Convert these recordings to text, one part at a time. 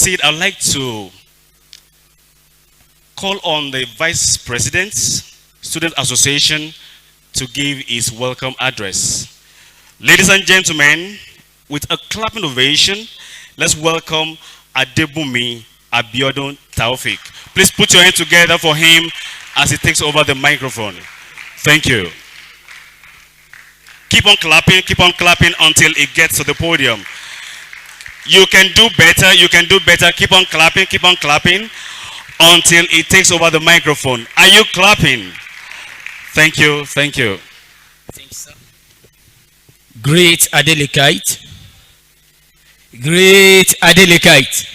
proceed, I'd like to call on the Vice President, Student Association, to give his welcome address. Ladies and gentlemen, with a clapping ovation, let's welcome Adebumi Abiodun Taufik. Please put your hands together for him as he takes over the microphone. Thank you. Keep on clapping until it gets to the podium. You can do better, keep on clapping until it takes over the microphone. Are you clapping? Thank you. Thanks, sir. Great Adelekite. Great Adelekite.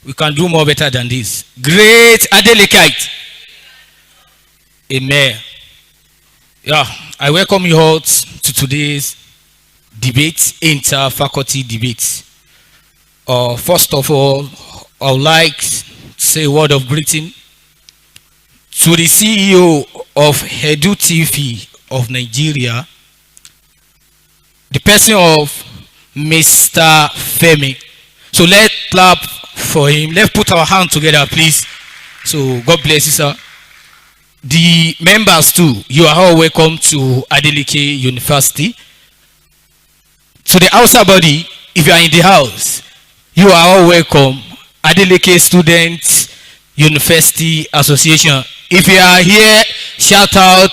We can do more better than this. Great Adelekite. Amen. Yeah, I welcome you all to today's debate, inter-faculty debate. First of all, I would like to say a word of greeting to the CEO of Edu TV of Nigeria, the person of Mr. Femi. So let's clap for him. Let's put our hands together, please. So God bless you, sir. The members too, you are all welcome to Adeleke University. To the outside body, if you are in the house, you are all welcome. Adeleke Student University Association. If you are here, shout out,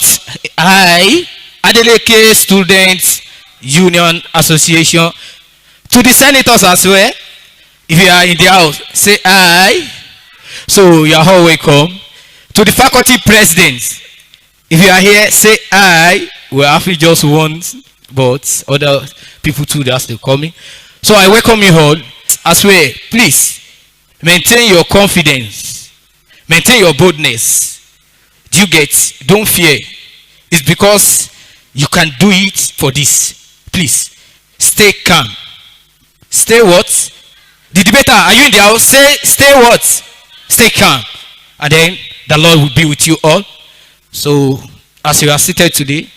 hi, Adeleke Student Union Association. To the senators as well, if you are in the house, say hi. So you are all welcome. To the faculty presidents, if you are here, say hi. We're having just one, but other people too, they're still coming. So I welcome you all as well. Please maintain your confidence, maintain your boldness. Do you get? Don't fear. It's because you can do it for this. Please stay calm. Stay what? The debater, are you in the house? Say stay what? Stay calm, and then the Lord will be with you all. So as you are seated today,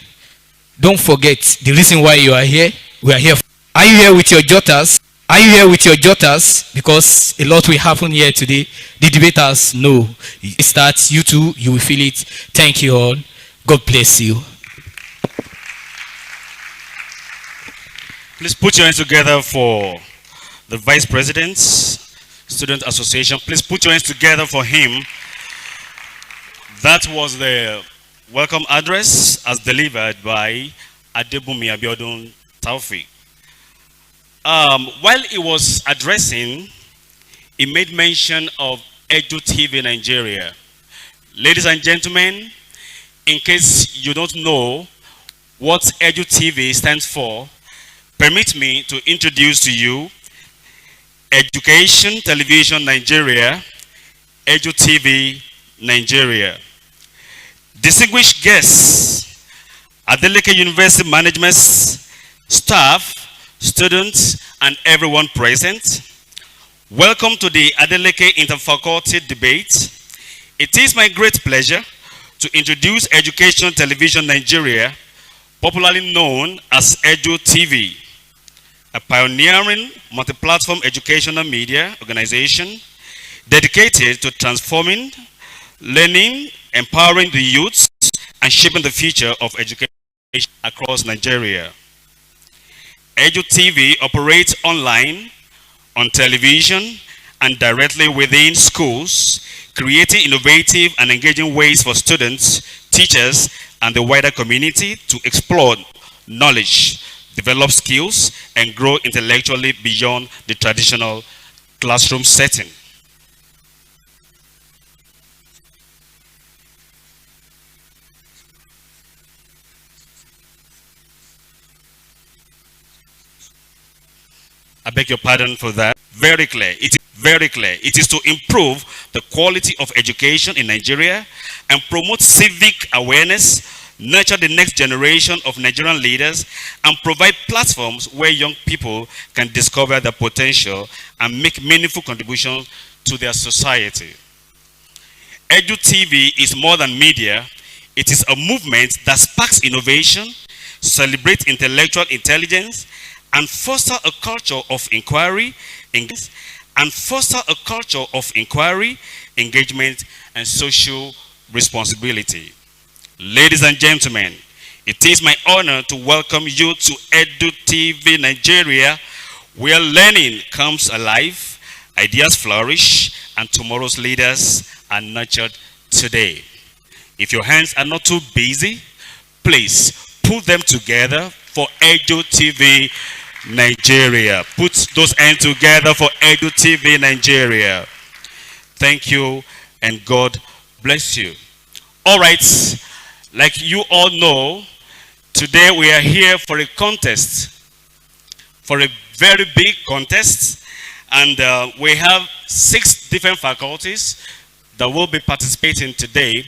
don't forget the reason why you are here. We are here. Are you here with your jotters? Are you here with your jotters? Because a lot will happen here today. The debaters know. It starts, you too, you will feel it. Thank you all. God bless you. Please put your hands together for the Vice President, Student Association. Please put your hands together for him. That was the welcome address as delivered by Adebumi Abiodun Taufik. While he was addressing, he made mention of Edu TV Nigeria. Ladies and gentlemen, in case you don't know what Edu TV stands for, permit me to introduce to you Education Television Nigeria, Edu TV Nigeria. Distinguished guests, Adeleke University management, staff, students, and everyone present, welcome to the Adeleke Interfaculty Debate. It is my great pleasure to introduce Education Television Nigeria, popularly known as Edu TV, a pioneering multi-platform educational media organization dedicated to transforming, learning, empowering the youth, and shaping the future of education across Nigeria. Edu TV operates online, on television, and directly within schools, creating innovative and engaging ways for students, teachers, and the wider community to explore knowledge, develop skills, and grow intellectually beyond the traditional classroom setting. I beg your pardon for that. Very clear. It is very clear. It is to improve the quality of education in Nigeria and promote civic awareness, nurture the next generation of Nigerian leaders, and provide platforms where young people can discover their potential and make meaningful contributions to their society. Edu TV is more than media. It is a movement that sparks innovation, celebrates intellectual intelligence, and foster a culture of inquiry and foster a culture of inquiry, engagement, and social responsibility. Ladies and gentlemen, it is my honor to welcome you to Edu TV Nigeria, where learning comes alive, ideas flourish, and tomorrow's leaders are nurtured today. If your hands are not too busy, please put them together for Edu TV Nigeria. Put those hands together for Edu TV Nigeria. Thank you, and God bless you. All right, like you all know, today we are here for a contest, for a very big contest, and we have 6 different faculties that will be participating today.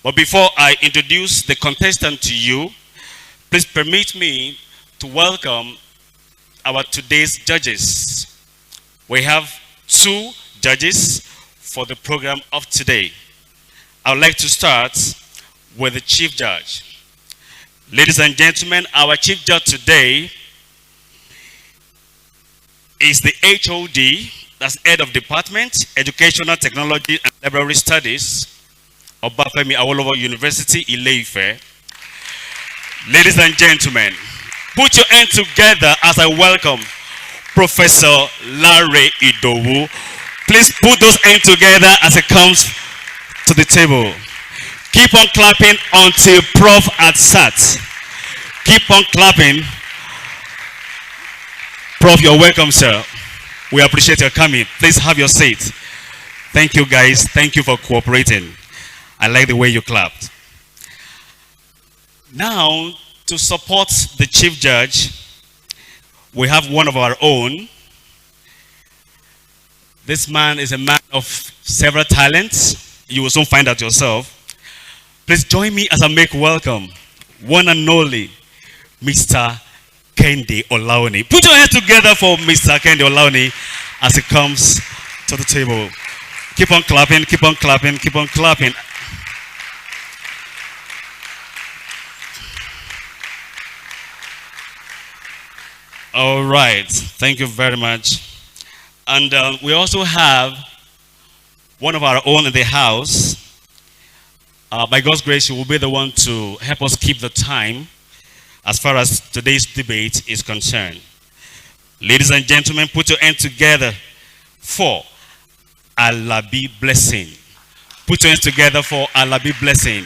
But before I introduce the contestant to you, please permit me to welcome our today's judges. We have 2 judges for the program of today. I would like to start with the chief judge. Ladies and gentlemen, our chief judge today is the HOD, that's Head of Department, Educational Technology and Library Studies, of Obafemi Awolowo University, Ile-Ife. Ladies and gentlemen, put your hands together as I welcome Professor Larry Idowu. Please put those hands together as it comes to the table. Keep on clapping until Prof had sat. Keep on clapping. Prof, you're welcome, sir. We appreciate your coming. Please have your seat. Thank you, guys. Thank you for cooperating. I like the way you clapped. Now, to support the chief judge, we have one of our own. This man is a man of several talents. You will soon find out yourself. Please join me as I make welcome one and only Mr. Kendi Olaoni. Put your hands together for Mr. Kendi Olaoni as he comes to the table. Keep on clapping, keep on clapping, keep on clapping. All right, thank you very much. And we also have one of our own in the house. By God's grace, he will be the one to help us keep the time as far as today's debate is concerned. Ladies and gentlemen, put your hands together for Alabi Blessing. Put your hands together for Alabi Blessing.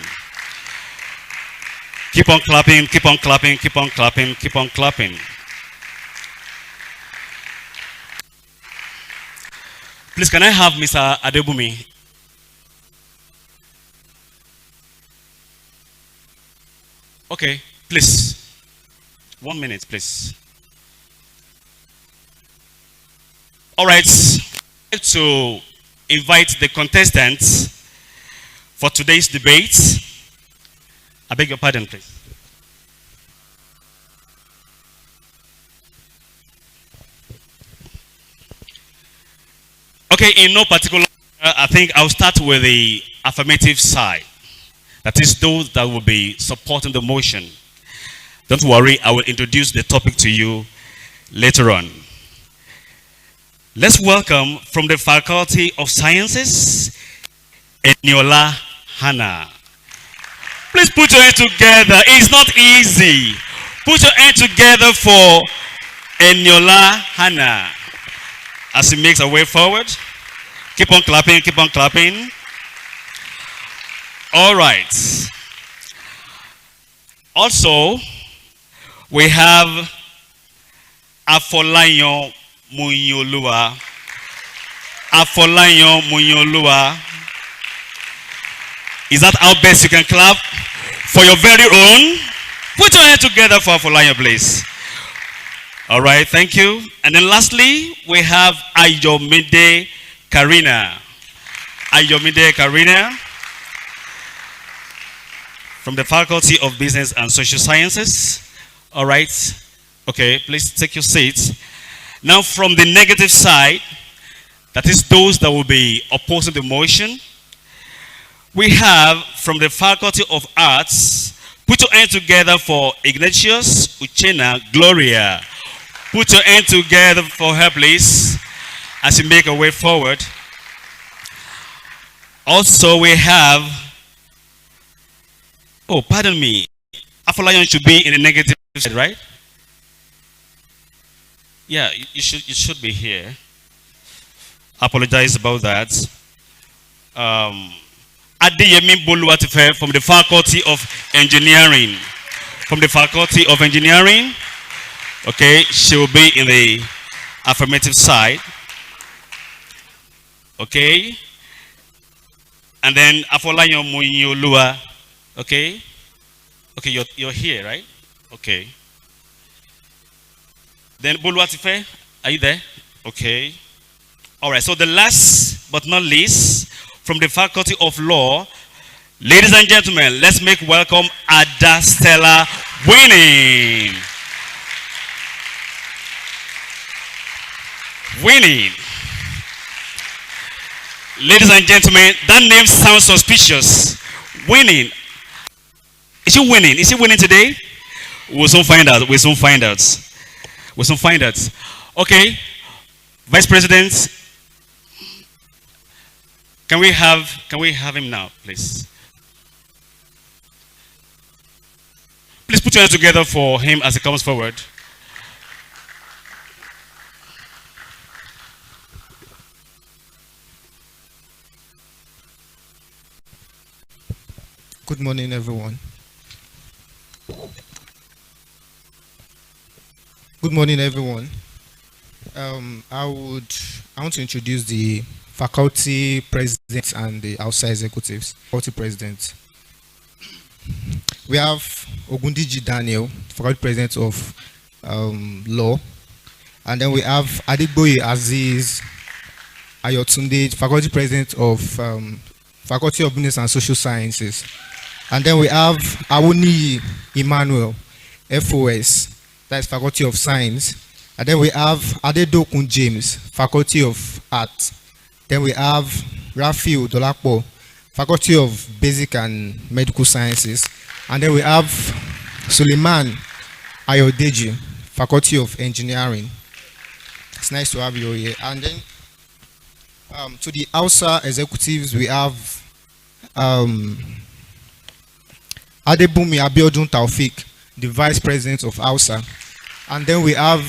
Keep on clapping, keep on clapping, keep on clapping, keep on clapping. Please, can I have Mr. Adebumi? Okay, please. 1 minute, please. All right, I'd like to invite the contestants for today's debate. I beg your pardon, please. Okay, in no particular order, I think I'll start with the affirmative side. That is those that will be supporting the motion. Don't worry, I will introduce the topic to you later on. Let's welcome from the Faculty of Sciences, Eniola Hannah. Please put your hands together. It's not easy. Put your hands together for Eniola Hannah as he makes her way forward. Keep on clapping, keep on clapping. All right. Also, we have Afolayan Munyolua. Afolayan Munyolua. Is that how best you can clap? For your very own? Put your hands together for Afolayan, please. All right, thank you. And then lastly, we have Ayomide Karina. Ayomide Karina from the Faculty of Business and Social Sciences. All right. Okay, please take your seats. Now from the negative side, that is those that will be opposing the motion, we have from the Faculty of Arts, put your hands together for Ignatius Uchena Gloria. Put your hands together for her, please. as you make your way forward. Also, we have, oh, pardon me, Afolayan should be in the negative side, right? Yeah, you should be here. Apologize about that. Adeyemi Boluwatife from the Faculty of Engineering. From the Faculty of Engineering. Okay, she will be in the affirmative side. Okay. And then Afolayan Muyiolua. Okay. Okay, you're here, right? Okay. Then Boluwatife, are you there? Okay. All right, so the last but not least, from the Faculty of Law, ladies and gentlemen, let's make welcome Ada Stella Winning. Winning. Ladies and gentlemen, that name sounds suspicious. Winning. Is she winning? Is she winning today? We'll soon find out. We'll soon find out. We'll soon find out. Okay. Vice President, can we have him now, please? Please put your hands together for him as he comes forward. Good morning, everyone. Good morning, everyone. I want to introduce the faculty presidents and the outside executives. Faculty president. We have Ogundiji Daniel, faculty president of law, and then we have Adegboye Aziz Ayotunde, faculty president of Faculty of Business and Social Sciences. And then we have Awuni Emmanuel, FOS, that's Faculty of Science. And then we have Adedokun James, Faculty of Art. Then we have Rafiu Dolapo, Faculty of Basic and Medical Sciences. And then we have Suleiman Ayodeji, Faculty of Engineering. It's nice to have you here. And then to the outside executives, we have Adebumi Abiodun Taufik, the Vice President of AUSA. And then we have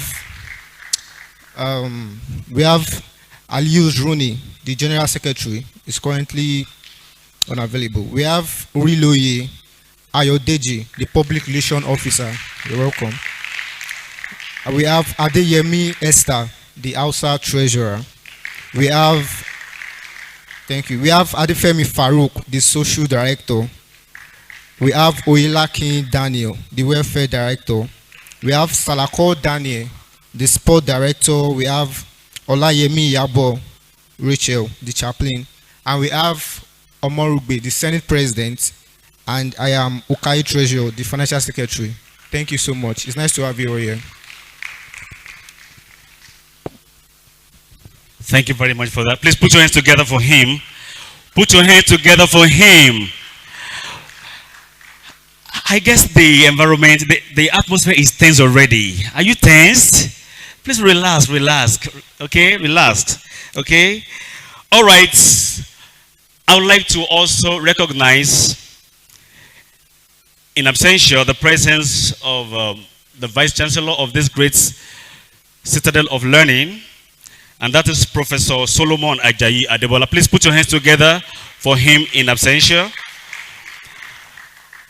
Alius Rooney, the General Secretary, is currently unavailable. We have Uriloye Ayodeji, the Public Relations Officer. You're welcome. And we have Adeyemi Esther, the AUSA Treasurer. We have, thank you. We have Adefemi Farouk, the Social Director. We have Oyelakin Daniel, the Welfare Director. We have Salako Daniel, the Sport Director. We have Olayemi Yabo Rachel, the Chaplain. And we have Omorugbe, the Senate President. And I am Ukai Treasurer, the Financial Secretary. Thank you so much. It's nice to have you all here. Thank you very much for that. Please put your hands together for him. Put your hands together for him. I guess the environment, the atmosphere is tense already. Are you tensed? Please relax, okay? Relax, okay? All right. I would like to also recognize in absentia the presence of the Vice Chancellor of this great citadel of learning, and that is Professor Solomon Ajayi Adebola. Please put your hands together for him in absentia.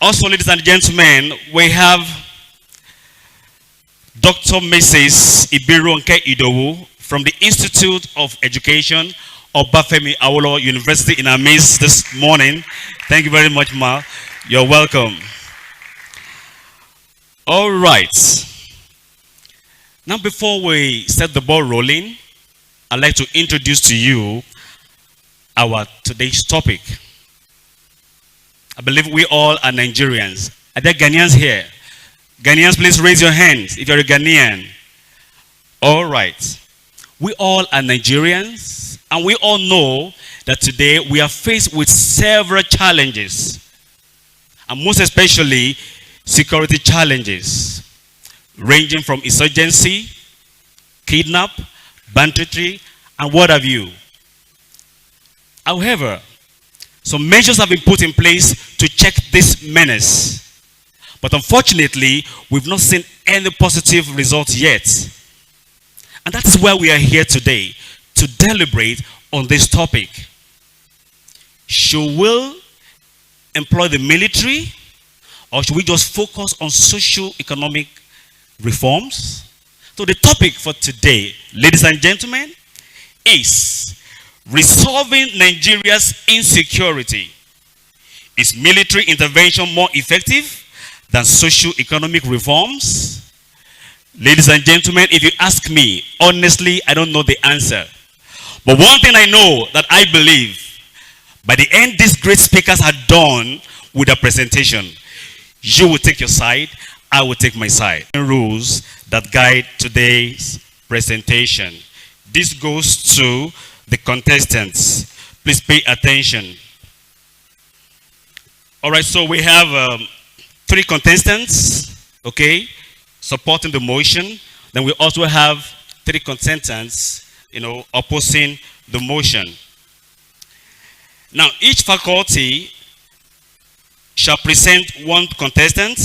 Also, ladies and gentlemen, we have Dr. Mrs. Ibironke Idowu from the Institute of Education of Bafemi Awolowo University in our midst this morning. Thank you very much, Ma. You're welcome. All right. Now, before we set the ball rolling, I'd like to introduce to you our today's topic. I believe we all are Nigerians. Are there Ghanaians here? Ghanaians, please raise your hands if you're a Ghanaian. All right. We all are Nigerians, and we all know that today we are faced with several challenges, and most especially security challenges, ranging from insurgency, kidnap, banditry, And what have you? However, some measures have been put in place to check this menace. But unfortunately, we've not seen any positive results yet. And that is why we are here today, to deliberate on this topic. Should we employ the military, or should we just focus on socio-economic reforms? So the topic for today, ladies and gentlemen, is resolving Nigeria's insecurity. Is military intervention more effective than socio-economic reforms? Ladies and gentlemen, if you ask me, honestly, I don't know the answer. But one thing I know, that I believe, by the end these great speakers are done with their presentation, you will take your side, I will take my side. Rules that guide today's presentation. This goes to the contestants. Please pay attention. All right, so we have 3 contestants, okay, supporting the motion. Then we also have 3 contestants, opposing the motion. Now, each faculty shall present 1 contestant,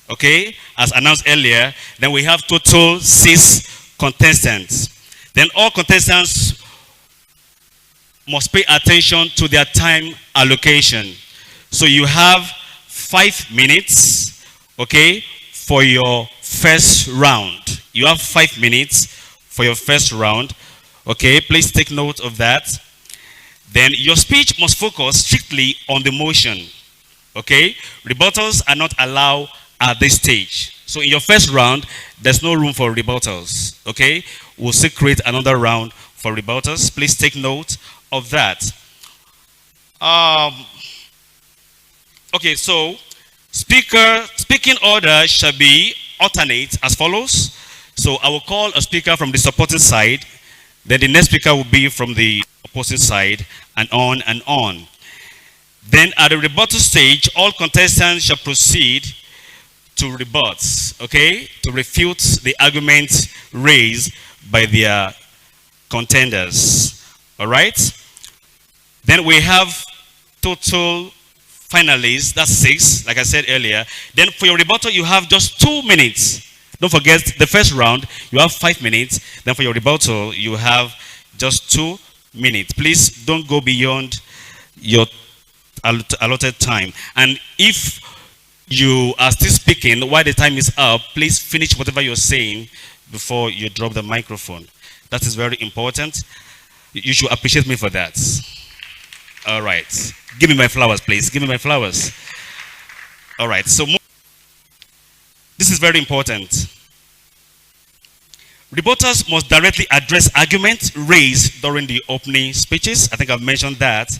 okay, as announced earlier. Then we have total 6 contestants. Then all contestants must pay attention to their time allocation. So you have 5 minutes, okay, for your first round. You have 5 minutes for your first round. Okay, please take note of that. Then your speech must focus strictly on the motion. Okay, rebuttals are not allowed at this stage. So in your first round, there's no room for rebuttals. Okay, we'll still create another round for rebuttals. Please take note of that. Okay, so speaking order shall be alternate as follows. So I will call a speaker from the supporting side, then the next speaker will be from the opposing side, and on and on. Then at the rebuttal stage, all contestants shall proceed to rebut, okay, to refute the arguments raised by their contenders. All right? Then we have total finalists, that's 6, like I said earlier. Then for your rebuttal, you have just 2 minutes. Don't forget, the first round, you have 5 minutes. Then for your rebuttal, you have just 2 minutes. Please don't go beyond your allotted time. And if you are still speaking while the time is up, please finish whatever you're saying before you drop the microphone. That is very important. You should appreciate me for that. All right. Give me my flowers, please. Give me my flowers. All right. So this is very important. Rebuttals must directly address arguments raised during the opening speeches. I think I've mentioned that.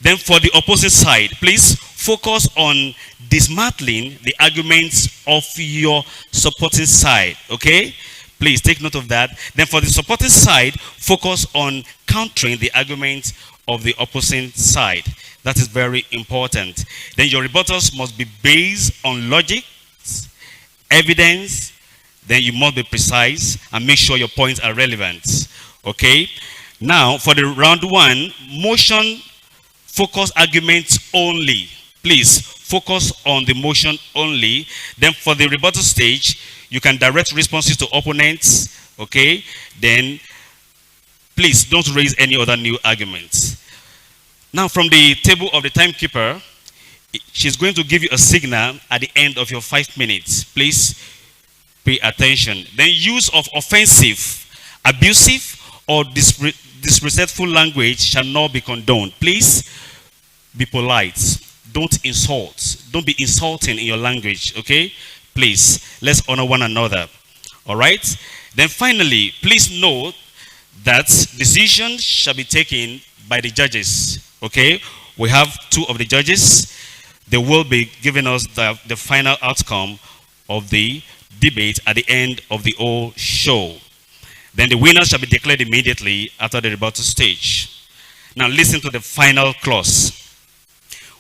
Then for the opposite side, please focus on dismantling the arguments of your supporting side. Okay? Please take note of that. Then for the supporting side, focus on countering the arguments of the opposing side. That is very important. Then your rebuttals must be based on logic, evidence. Then you must be precise and make sure your points are relevant. Okay? Now, for the round 1, motion focus arguments only. Please focus on the motion only. Then for the rebuttal stage, you can direct responses to opponents. Okay? Then please don't raise any other new arguments. Now, from the table of the timekeeper, she's going to give you a signal at the end of your 5 minutes. Please pay attention. Then use of offensive, abusive, or disrespectful language shall not be condoned. Please be polite. Don't insult. Don't be insulting in your language, okay? Please, let's honor one another. All right? Then finally, please note that decisions shall be taken by the judges. Okay, we have 2 of the judges. They will be giving us the final outcome of the debate at the end of the whole show. Then the winner shall be declared immediately after the rebuttal stage. Now listen to the final clause.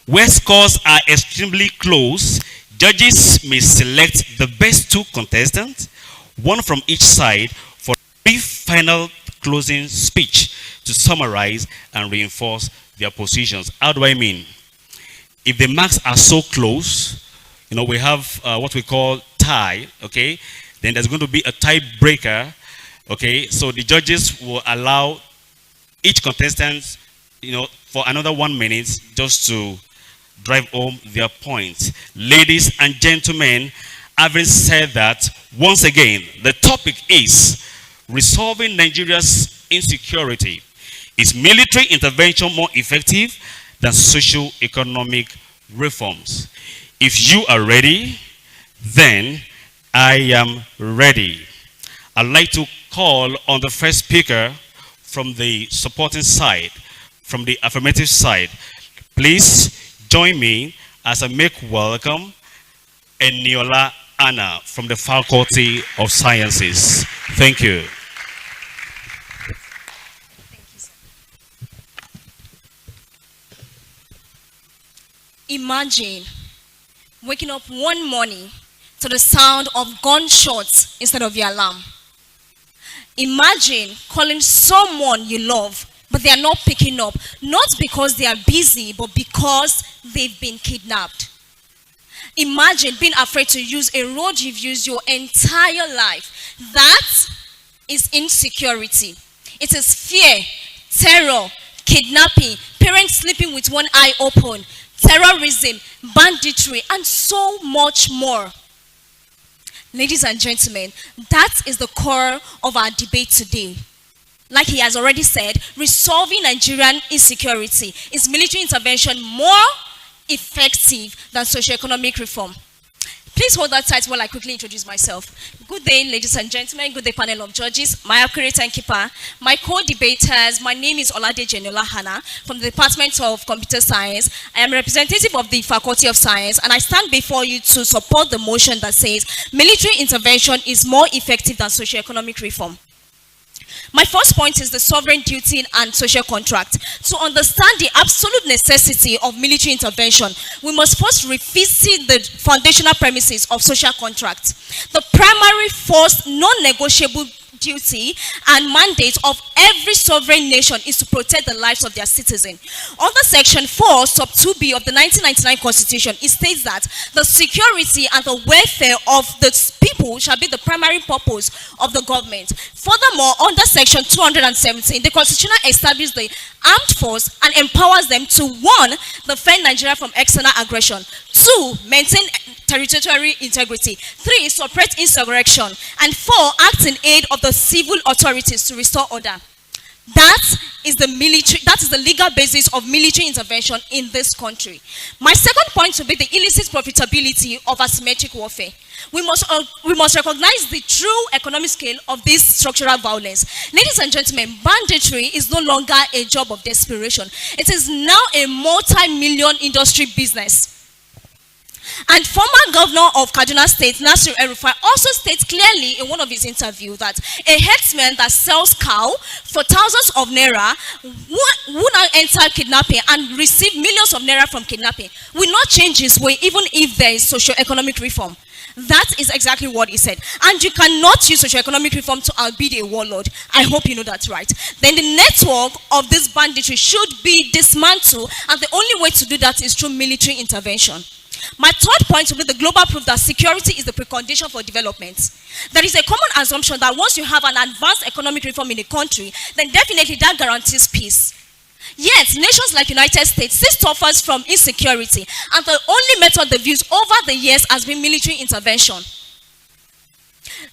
Where scores are extremely close, judges may select the best 2 contestants, 1 from each side, for a brief final closing speech to summarize and reinforce their positions. How do I mean? If the marks are so close, you know, we have what we call tie, okay? Then there's going to be a tiebreaker, okay? So the judges will allow each contestant, you know, for another 1 minute just to drive home their point. Ladies and gentlemen, having said that, once again, the topic is resolving Nigeria's insecurity. Is military intervention more effective than socio-economic reforms? If you are ready, then I am ready. I'd like to call on the first speaker from the supporting side, from the affirmative side. Please join me as I make welcome Eniola Anna from the Faculty of Sciences. Thank you. Imagine waking up one morning to the sound of gunshots instead of your alarm. Imagine calling someone you love, but they are not picking up, not because they are busy, but because they've been kidnapped. Imagine being afraid to use a road you've used your entire life. That is insecurity. It is fear, terror, kidnapping, parents sleeping with one eye open, terrorism, banditry, and so much more. Ladies and gentlemen, that is the core of our debate today. Like he has already said, resolving Nigerian insecurity. Is military intervention more effective than socio-economic reform? Please hold that tight while I quickly introduce myself. Good day, ladies and gentlemen. Good day, panel of judges. My accurate and keeper. My co-debaters. My name is Oladeje Eniola Anna from the Department of Computer Science. I am a representative of the Faculty of Science, and I stand before you to support the motion that says military intervention is more effective than socio-economic reform. My first point is the sovereign duty and social contract. To understand the absolute necessity of military intervention, we must first revisit the foundational premises of social contract. The primary, first, non-negotiable duty and mandate of every sovereign nation is to protect the lives of their citizens. Under Section 4, Sub 2B of the 1999 Constitution, it states that the security and the welfare of the people shall be the primary purpose of the government. Furthermore, under Section 217, the Constitution establishes the armed force and empowers them to 1. Defend Nigeria from external aggression, 2. Maintain territorial integrity, 3. Suppress insurrection, and 4. Act in aid of the civil authorities to restore order. That is the legal basis of military intervention in this country. My second point will be the illicit profitability of asymmetric warfare. We must recognize the true economic scale of this structural violence. Ladies and gentlemen, banditry is no longer a job of desperation. It is now a multi-million industry business. And former governor of Kaduna State, Nasir El-Rufai, also states clearly in one of his interviews that a herdsman that sells cow for thousands of naira who now enter kidnapping and receive millions of naira from kidnapping will not change his way even if there is socio-economic reform. That is exactly what he said. And you cannot use socio-economic reform to outbid a warlord. I hope you know that, right? Then the network of this banditry should be dismantled, and the only way to do that is through military intervention. My third point will be the global proof that security is the precondition for development. There is a common assumption that once you have an advanced economic reform in a country, then definitely that guarantees peace. Yet, nations like United States still suffers from insecurity, and the only method they've used over the years has been military intervention.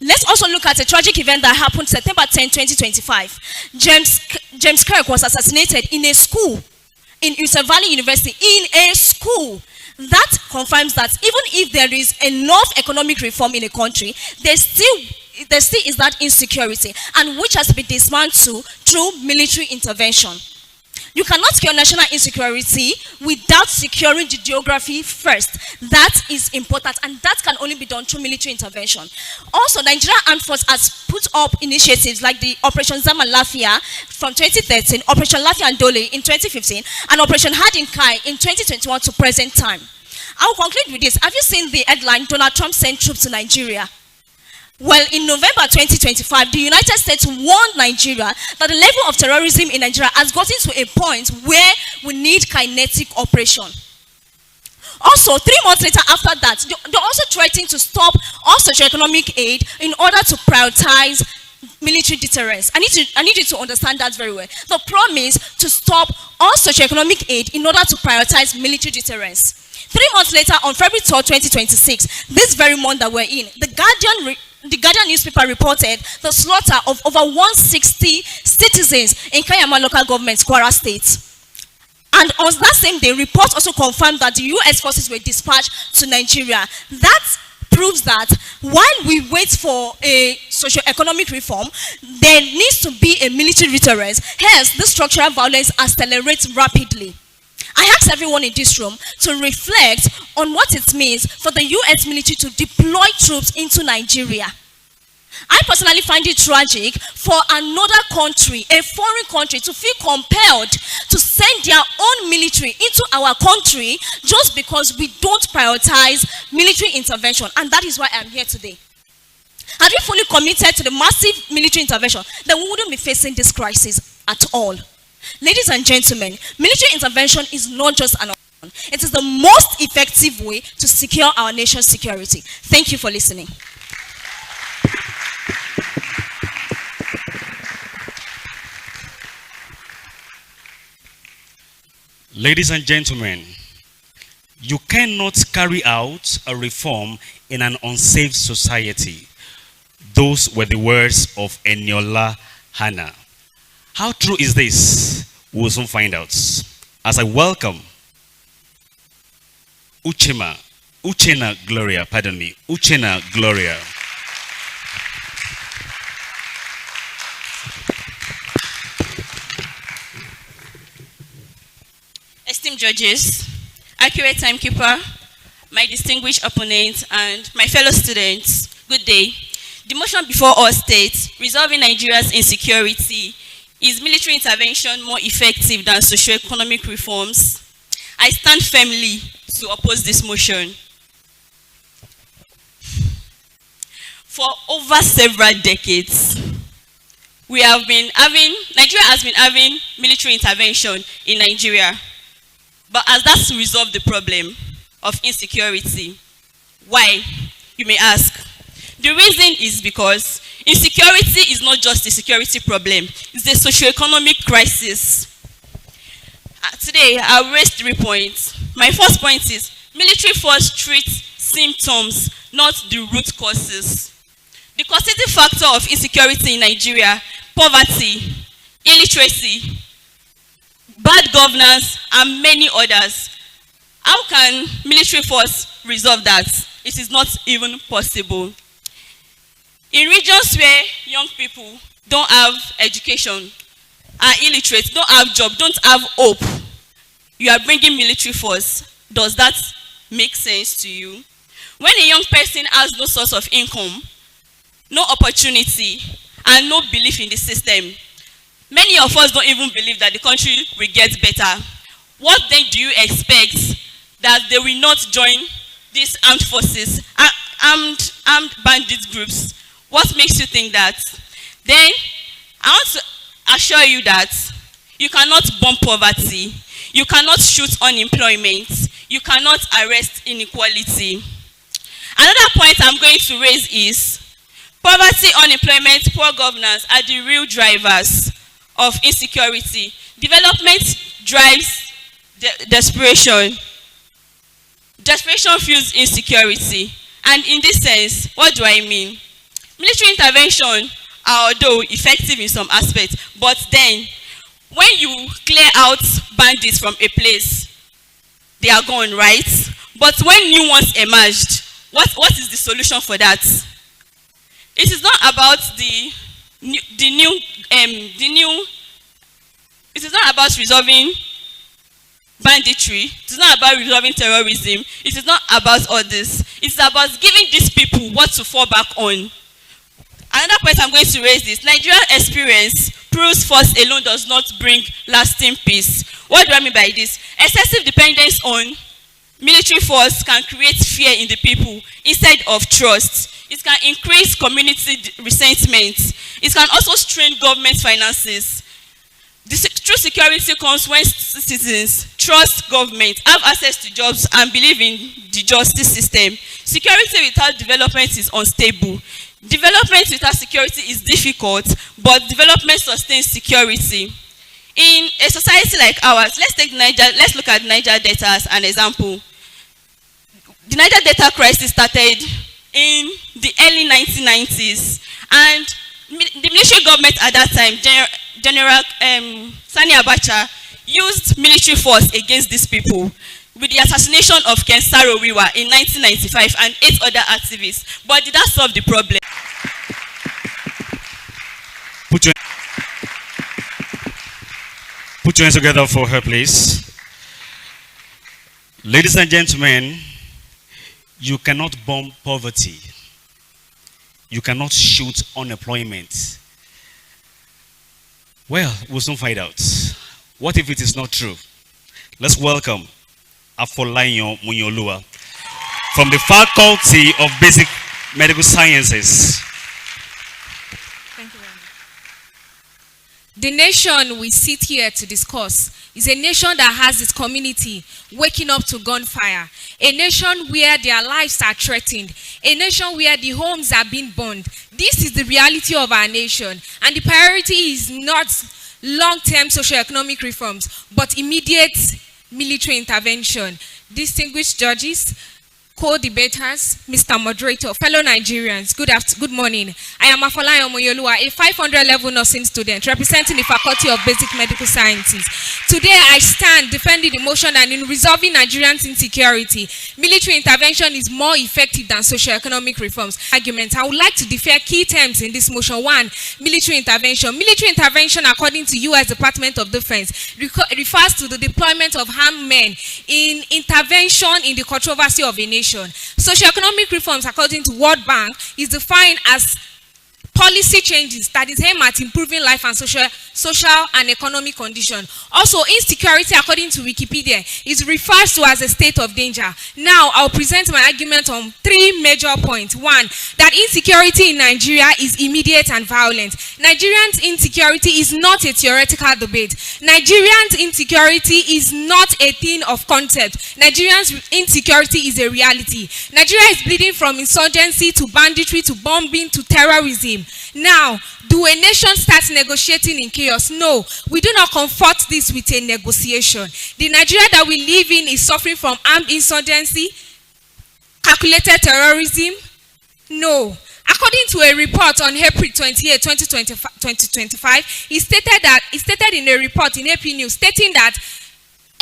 Let's also look at a tragic event that happened September 10, 2025. James Kirk was assassinated in a school, in Usa Valley University, in a school. That confirms that even if there is enough economic reform in a country, there still is that insecurity, and which has to be dismantled through military intervention. You cannot cure national insecurity without securing the geography first. That is important, and that can only be done through military intervention. Also, Nigeria Armed Force has put up initiatives like the Operation Zaman Lafia from 2013, Operation Lafia and Dole in 2015, and Operation Hardin Kai in 2021 to present time. I will conclude with this. Have you seen the headline, Donald Trump sent troops to Nigeria? Well, in November 2025, the United States warned Nigeria that the level of terrorism in Nigeria has gotten to a point where we need kinetic operation. Also, 3 months later after that, they also threatened to stop all socioeconomic aid in order to prioritize military deterrence. I need you to understand that very well. The promise to stop all socioeconomic aid in order to prioritize military deterrence. 3 months later, on February 3rd, 2026, this very month that we're in, the Guardian newspaper reported the slaughter of over 160 citizens in Kayama local government, Kwara State. And on that same day, reports also confirmed that the US forces were dispatched to Nigeria. That proves that while we wait for a socio-economic reform, there needs to be a military deterrence. Hence, this structural violence accelerates rapidly. I ask everyone in this room to reflect on what it means for the US military to deploy troops into Nigeria. I personally find it tragic for another country, a foreign country, to feel compelled to send their own military into our country just because we don't prioritize military intervention. And that is why I'm here today. Had we fully committed to the massive military intervention, then we wouldn't be facing this crisis at all. Ladies and gentlemen, military intervention is not just an option. It is the most effective way to secure our nation's security. Thank you for listening. Ladies and gentlemen, you cannot carry out a reform in an unsafe society. Those were the words of Eniola Hannah. How true is this? We will soon find out. As I welcome Uchena Gloria. Esteemed judges, accurate timekeeper, my distinguished opponents, and my fellow students, good day. The motion before us states, resolving Nigeria's insecurity, is military intervention more effective than socio-economic reforms? I stand firmly to oppose this motion. For over several decades, Nigeria has been having military intervention in Nigeria. But has that resolved the problem of insecurity? Why, you may ask? The reason is because insecurity is not just a security problem, it's a socio-economic crisis. Today, I'll raise 3 points. My first point is, military force treats symptoms, not the root causes. The causative factor of insecurity in Nigeria, poverty, illiteracy, bad governance, and many others. How can military force resolve that? It is not even possible. In regions where young people don't have education, are illiterate, don't have job, don't have hope, you are bringing military force. Does that make sense to you? When a young person has no source of income, no opportunity, and no belief in the system, many of us don't even believe that the country will get better. What then do you expect that they will not join these armed forces, armed bandit groups? What makes you think that? Then, I want to assure you that you cannot bomb poverty, you cannot shoot unemployment, you cannot arrest inequality. Another point I'm going to raise is, poverty, unemployment, poor governance are the real drivers of insecurity. Development drives desperation. Desperation fuels insecurity. And in this sense, what do I mean? Military intervention are, although effective in some aspects, but then when you clear out bandits from a place, they are gone, right? But when new ones emerged, what is the solution for that? It is not about it is not about resolving banditry, it is not about resolving terrorism, it is not about all this. It is about giving these people what to fall back on. Another point I'm going to raise is, Nigerian experience proves force alone does not bring lasting peace. What do I mean by this? Excessive dependence on military force can create fear in the people instead of trust. It can increase community resentment. It can also strain government finances. True security comes when citizens trust government, have access to jobs, and believe in the justice system. Security without development is unstable. Development without security is difficult, but development sustains security. In a society like ours, let's look at Niger Delta as an example. The Niger Delta crisis started in the early 1990s, and the military government at that time, General Sani Abacha, used military force against these people with the assassination of Ken Saro-Wiwa in 1995 and 8 other activists. But did that solve the problem? Put your hands together for her, please. Ladies and gentlemen, you cannot bomb poverty. You cannot shoot unemployment. Well, we'll soon find out. What if it is not true? Let's welcome Afolayan Munyolua from the Faculty of Basic Medical Sciences. Thank you very much. The nation we sit here to discuss is a nation that has its community waking up to gunfire, a nation where their lives are threatened, a nation where the homes are being burned. This is the reality of our nation, and the priority is not long-term socio-economic reforms, but immediate military intervention. Distinguished judges, co-debaters, Mr. Moderator, fellow Nigerians, good morning. I am Afolayan Munyolua, a 500 level nursing student representing the Faculty of Basic Medical Sciences. Today I stand defending the motion that in resolving Nigerians' insecurity, military intervention is more effective than socio-economic reforms. Argument. I would like to defer key terms in this motion. 1. Military intervention. Military intervention, according to U.S. Department of Defense, refers to the deployment of armed men in intervention in the controversy of a nation. Socioeconomic reforms, according to World Bank, is defined as policy changes that is aimed at improving life and social and economic condition. Also, insecurity, according to Wikipedia, is referred to as a state of danger. Now, I'll present my argument on 3 major points. 1, that insecurity in Nigeria is immediate and violent. Nigerians' insecurity is not a theoretical debate. Nigerians' insecurity is not a thing of concept. Nigerians' insecurity is a reality. Nigeria is bleeding from insurgency to banditry to bombing to terrorism. Now, do a nation start negotiating in chaos? No, we do not comfort this with a negotiation. The Nigeria that we live in is suffering from armed insurgency, calculated terrorism? No. According to a report on April 28, 2025, it stated in a report in AP News stating that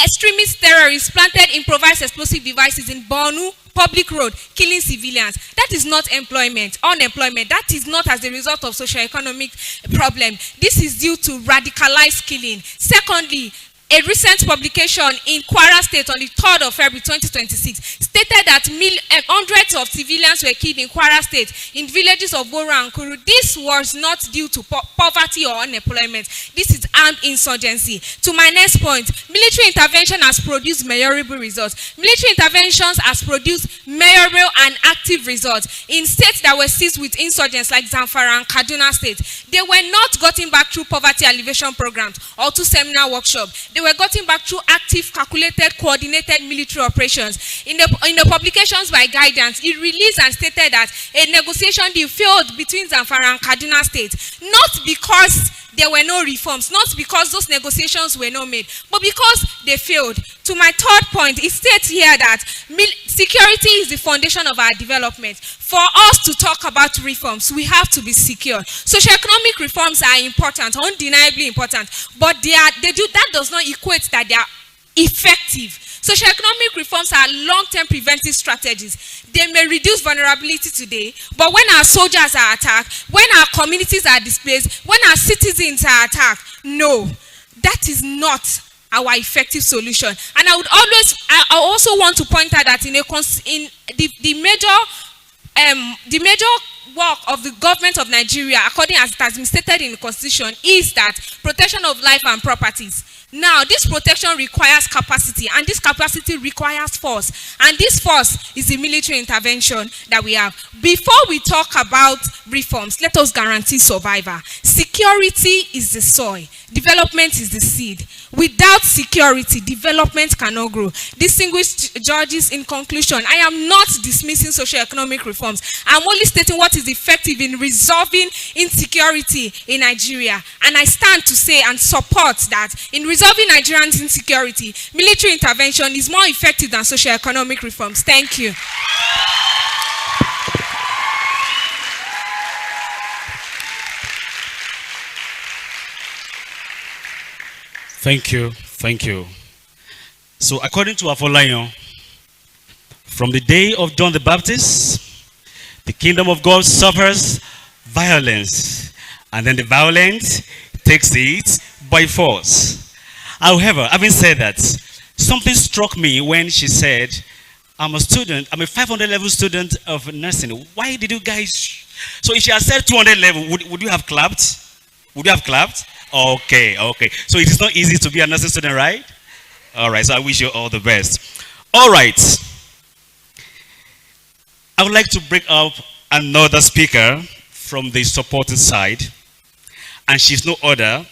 extremist terrorists planted improvised explosive devices in Borno public road, killing civilians. That is not unemployment. That is not as a result of socio-economic problem. This is due to radicalized killing. Secondly, a recent publication in Kwara State on the 3rd of February 2026 stated that hundreds of civilians were killed in Kwara State in villages of Bora and Kuru. This was not due to poverty or unemployment. This is armed insurgency. To my next point, military intervention has produced memorable results. Military interventions has produced memorable and active results in states that were seized with insurgents like Zamfara and Kaduna State. They were not gotten back through poverty alleviation programs or through seminar workshops. They were gotten back through active, calculated, coordinated military operations. In the publications by Guidance, it released and stated that a negotiation deal failed between Zamfara and Kaduna State, not because there were no reforms, not because those negotiations were not made, but because they failed. To my third point, it states here that security is the foundation of our development. For us to talk about reforms, we have to be secure. Socioeconomic reforms are important, undeniably important, but that does not equate that they are effective. Socioeconomic reforms are long-term preventive strategies. They may reduce vulnerability today, but when our soldiers are attacked, when our communities are displaced, when our citizens are attacked, no, that is not our effective solution. And I also want to point out that in the major work of the government of Nigeria, according as it has been stated in the constitution, is that protection of life and properties. Now, this protection requires capacity, and this capacity requires force. And this force is the military intervention that we have. Before we talk about reforms, let us guarantee survival. Security is the soil. Development is the seed. Without security, development cannot grow. Distinguished judges, in conclusion, I am not dismissing socio-economic reforms. I'm only stating what is effective in resolving insecurity in Nigeria. And I stand to say and support that in resolving Nigerians' insecurity, military intervention is more effective than socio-economic reforms. Thank you. Thank you. Thank you. So according to Afolayan, from the day of John the Baptist, the kingdom of God suffers violence, and then the violent takes it by force. However, having said that, something struck me when she said, I'm a 500 level student of nursing. Why did you guys? So if she had said 200 level, would you have clapped? Would you have clapped? Okay, okay. So it is not easy to be a nursing student, right? All right, so I wish you all the best. All right. I would like to bring up another speaker from the supporting side. And she's no other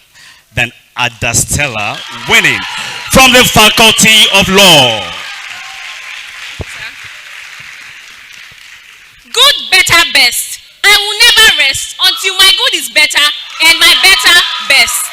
than Adastella Winning from the Faculty of Law. Good, better, best. I will never rest until my good is better and my better best.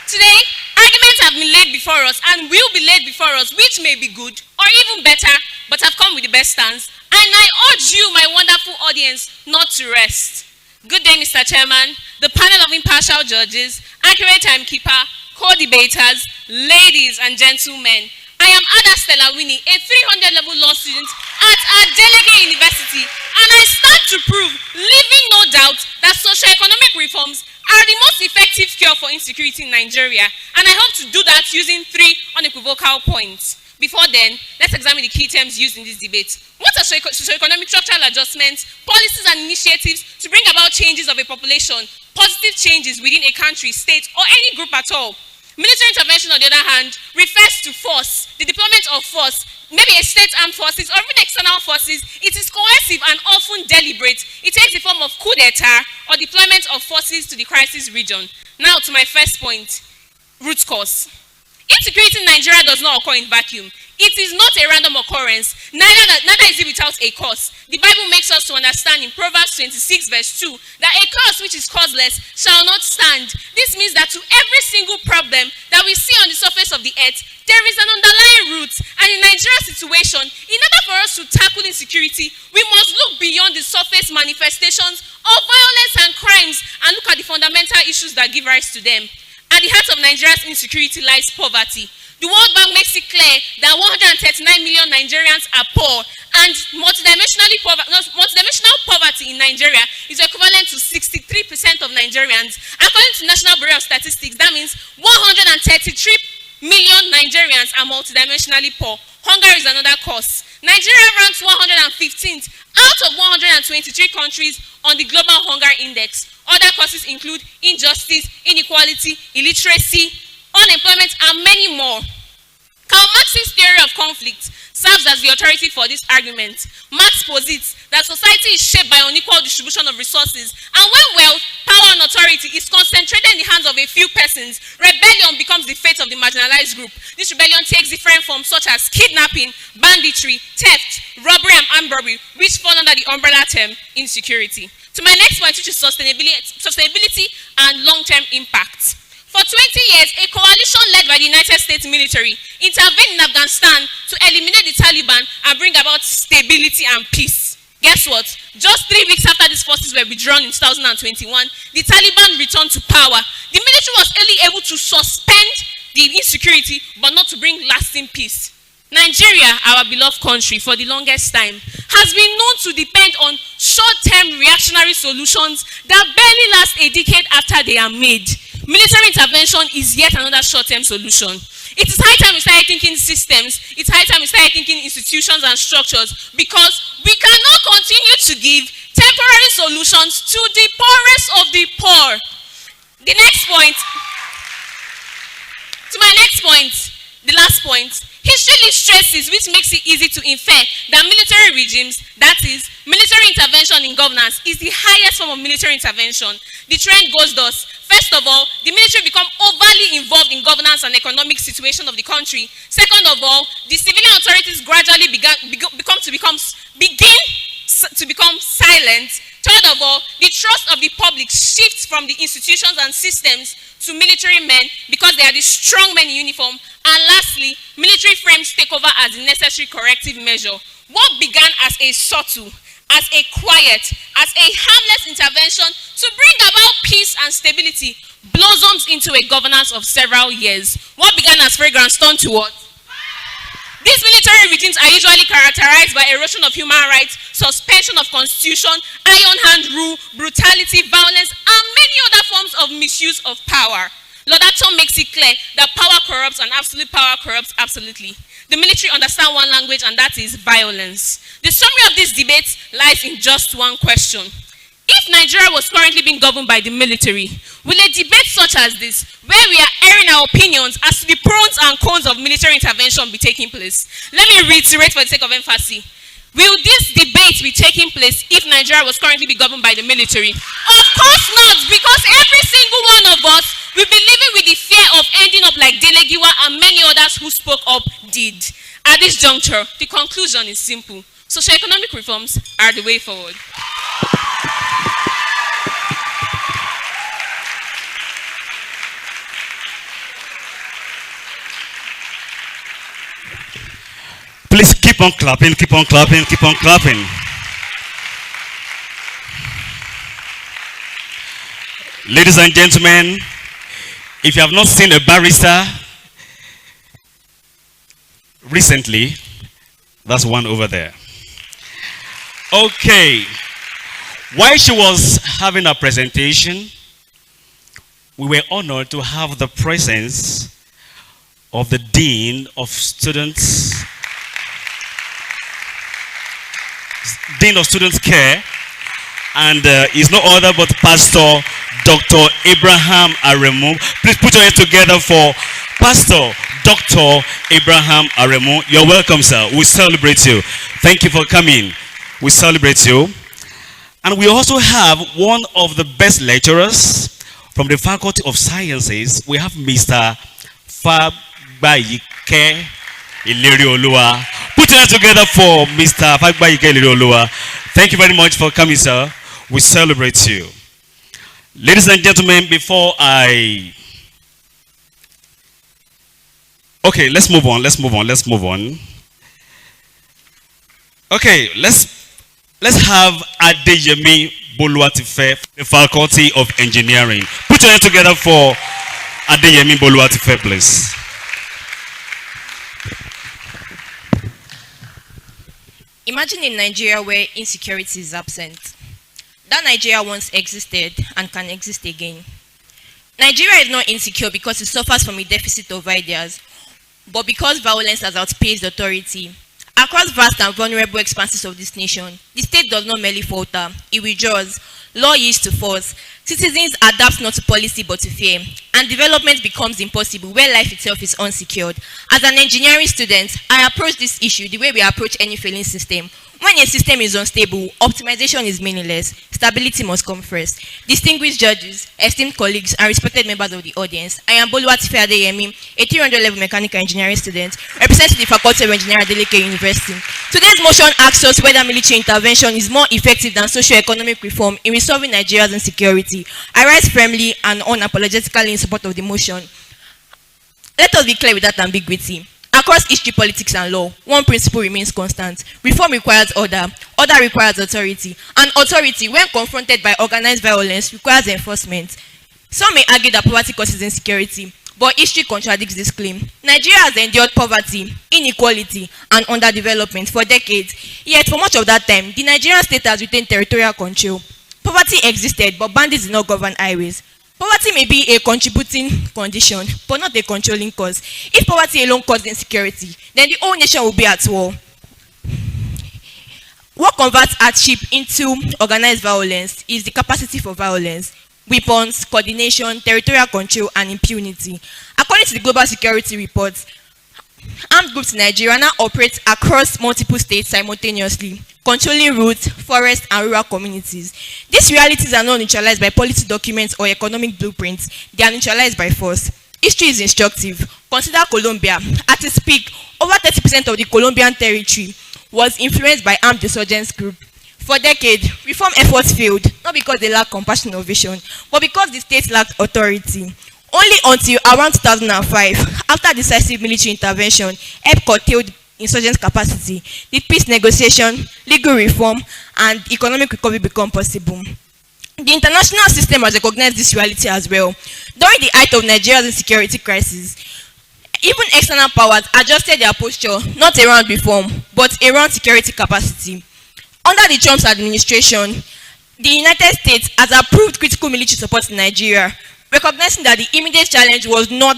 Today, arguments have been laid before us and will be laid before us, which may be good or even better, but have come with the best stance. And I urge you, my wonderful audience, not to rest. Good day, Mr. Chairman, the panel of impartial judges, accurate timekeeper, co-debaters, ladies and gentlemen. I am Adastella Winnie, a 300 level law student at Adeleke University, and I stand to prove, leaving no doubt, that socio-economic reforms are the most effective cure for insecurity in Nigeria, and I hope to do that using 3 unequivocal points. Before then, let's examine the key terms used in this debate. What are socio-economic structural adjustments, policies and initiatives to bring about changes of a population, positive changes within a country, state, or any group at all? Military intervention, on the other hand, refers to force, the deployment of force, maybe a state armed forces or even external forces. It is coercive and often deliberate. It takes the form of coup d'etat or deployment of forces to the crisis region. Now to my first point, root cause. Insecurity in Nigeria does not occur in vacuum. It is not a random occurrence, neither is it without a cause. The Bible makes us to understand in Proverbs 26 verse 2 that a curse which is causeless shall not stand. This means that to every single problem that we see on the surface of the earth, there is an underlying root. And in Nigeria's situation, in order for us to tackle insecurity, we must look beyond the surface manifestations of violence and crimes and look at the fundamental issues that give rise to them. At the heart of Nigeria's insecurity lies poverty. The World Bank makes it clear that 139 million Nigerians are poor, and multidimensional poverty in Nigeria is equivalent to 63% of Nigerians. According to National Bureau of Statistics, that means 133 million Nigerians are multidimensionally poor. Hunger is another cause. Nigeria ranks 115th out of 123 countries on the Global Hunger Index. Other causes include injustice, inequality, illiteracy, unemployment, and many more. Karl Marx's theory of conflict serves as the authority for this argument. Marx posits that society is shaped by unequal distribution of resources, and when wealth, power, and authority is concentrated in the hands of a few persons, rebellion becomes the fate of the marginalized group. This rebellion takes different forms such as kidnapping, banditry, theft, robbery, and armed robbery, which fall under the umbrella term insecurity. To my next point, which is sustainability and long-term impact. For 20 years, a coalition led by the United States military intervened in Afghanistan to eliminate the Taliban and bring about stability and peace. Guess what? Just 3 weeks after these forces were withdrawn in 2021, the Taliban returned to power. The military was only able to suspend the insecurity, but not to bring lasting peace. Nigeria, our beloved country, for the longest time, has been known to depend on short-term reactionary solutions that barely last a decade after they are made. Military intervention is yet another short-term solution. It is high time we start thinking systems. It's high time we start thinking institutions and structures, because we cannot continue to give temporary solutions to the poorest of the poor. The next point, to my next point, the last point, history leaves traces which makes it easy to infer that military regimes, that is, military intervention in governance, is the highest form of military intervention. The trend goes thus. First of all, the military become overly involved in governance and economic situation of the country. Second of all, the civilian authorities gradually begin to become silent. Third of all, the trust of the public shifts from the institutions and systems to military men because they are the strong men in uniform. And lastly, military frames take over as the necessary corrective measure. What began as a subtle, as a quiet, as a harmless intervention to bring about peace and stability blossoms into a governance of several years. What began as fragrance turned to what? These military regimes are usually characterized by erosion of human rights, suspension of constitution, iron hand rule, brutality, violence, and many other forms of misuse of power. Lord Acton makes it clear that power corrupts and absolute power corrupts absolutely. The military understand one language, and that is violence. The summary of this debate lies in just one question. If Nigeria was currently being governed by the military, will a debate such as this, where we are airing our opinions as to the pros and cons of military intervention, be taking place? Let me reiterate for the sake of emphasis. Will this debate be taking place if Nigeria was currently being governed by the military? Of course not, because every single one of us will be living with the fear of ending up like Adeleke and many others who spoke up did. At this juncture, the conclusion is simple. Socio-economic reforms are the way forward. Please keep on clapping, keep on clapping, keep on clapping. Ladies and gentlemen, if you have not seen a barrister recently, that's one over there. Okay. While she was having a presentation, we were honored to have the presence of the Dean of Students Care, and is no other but Pastor Dr. Abraham Aremu. Please put your hands together for Pastor Dr. Abraham Aremu. You're welcome, sir. We celebrate you. Thank you for coming. We celebrate you. And we also have one of the best lecturers from the Faculty of Sciences. We have Mr. Fagbayike Ilerioluwa. Put your hands together for Mr. Fagbayike Ilerioluwa. Thank you very much for coming, sir. We celebrate you. Ladies and gentlemen, before I... Okay, let's move on. Okay, let's have Adeyemi Boluwatife, the Faculty of Engineering. Put your hands together for Adeyemi Boluwatife, please. Imagine a Nigeria where insecurity is absent. That Nigeria once existed and can exist again. Nigeria is not insecure because it suffers from a deficit of ideas, but because violence has outpaced authority. Across vast and vulnerable expanses of this nation, the state does not merely falter, it withdraws. Law yields to force. Citizens adapt not to policy but to fear, and development becomes impossible where life itself is unsecured. As an engineering student, I approach this issue the way we approach any failing system. When a system is unstable, optimization is meaningless. Stability must come first. Distinguished judges, esteemed colleagues, and respected members of the audience, I am Boluwatife Adeyemi, a 300-level mechanical engineering student, representing the Faculty of Engineering, Adeleke University. Today's motion asks us whether military intervention is more effective than socio-economic reform in resolving Nigeria's insecurity. I rise firmly and unapologetically in support of the motion. Let us be clear without ambiguity. Across history, politics, and law, one principle remains constant. Reform requires order, order requires authority, and authority, when confronted by organized violence, requires enforcement. Some may argue that poverty causes insecurity, but history contradicts this claim. Nigeria has endured poverty, inequality, and underdevelopment for decades. Yet, for much of that time, the Nigerian state has retained territorial control. Poverty existed, but bandits did not govern highways. Poverty may be a contributing condition, but not a controlling cause. If poverty alone caused insecurity, then the whole nation will be at war. What converts hardship into organized violence is the capacity for violence, weapons, coordination, territorial control, and impunity. According to the Global Security Report, armed groups in Nigeria now operate across multiple states simultaneously, controlling roads, forests, and rural communities. These realities are not neutralized by policy documents or economic blueprints. They are neutralized by force. History is instructive. Consider Colombia. At its peak, over 30% of the Colombian territory was influenced by armed insurgents group. For decades, reform efforts failed, not because they lacked compassion or vision, but because the state lacked authority. Only until around 2005, after decisive military intervention, help curtailed insurgent capacity, did peace negotiation, legal reform, and economic recovery become possible. The international system has recognized this reality as well. During the height of Nigeria's insecurity crisis, even external powers adjusted their posture, not around reform, but around security capacity. Under the Trump's administration, the United States has approved critical military support in Nigeria, recognizing that the immediate challenge was not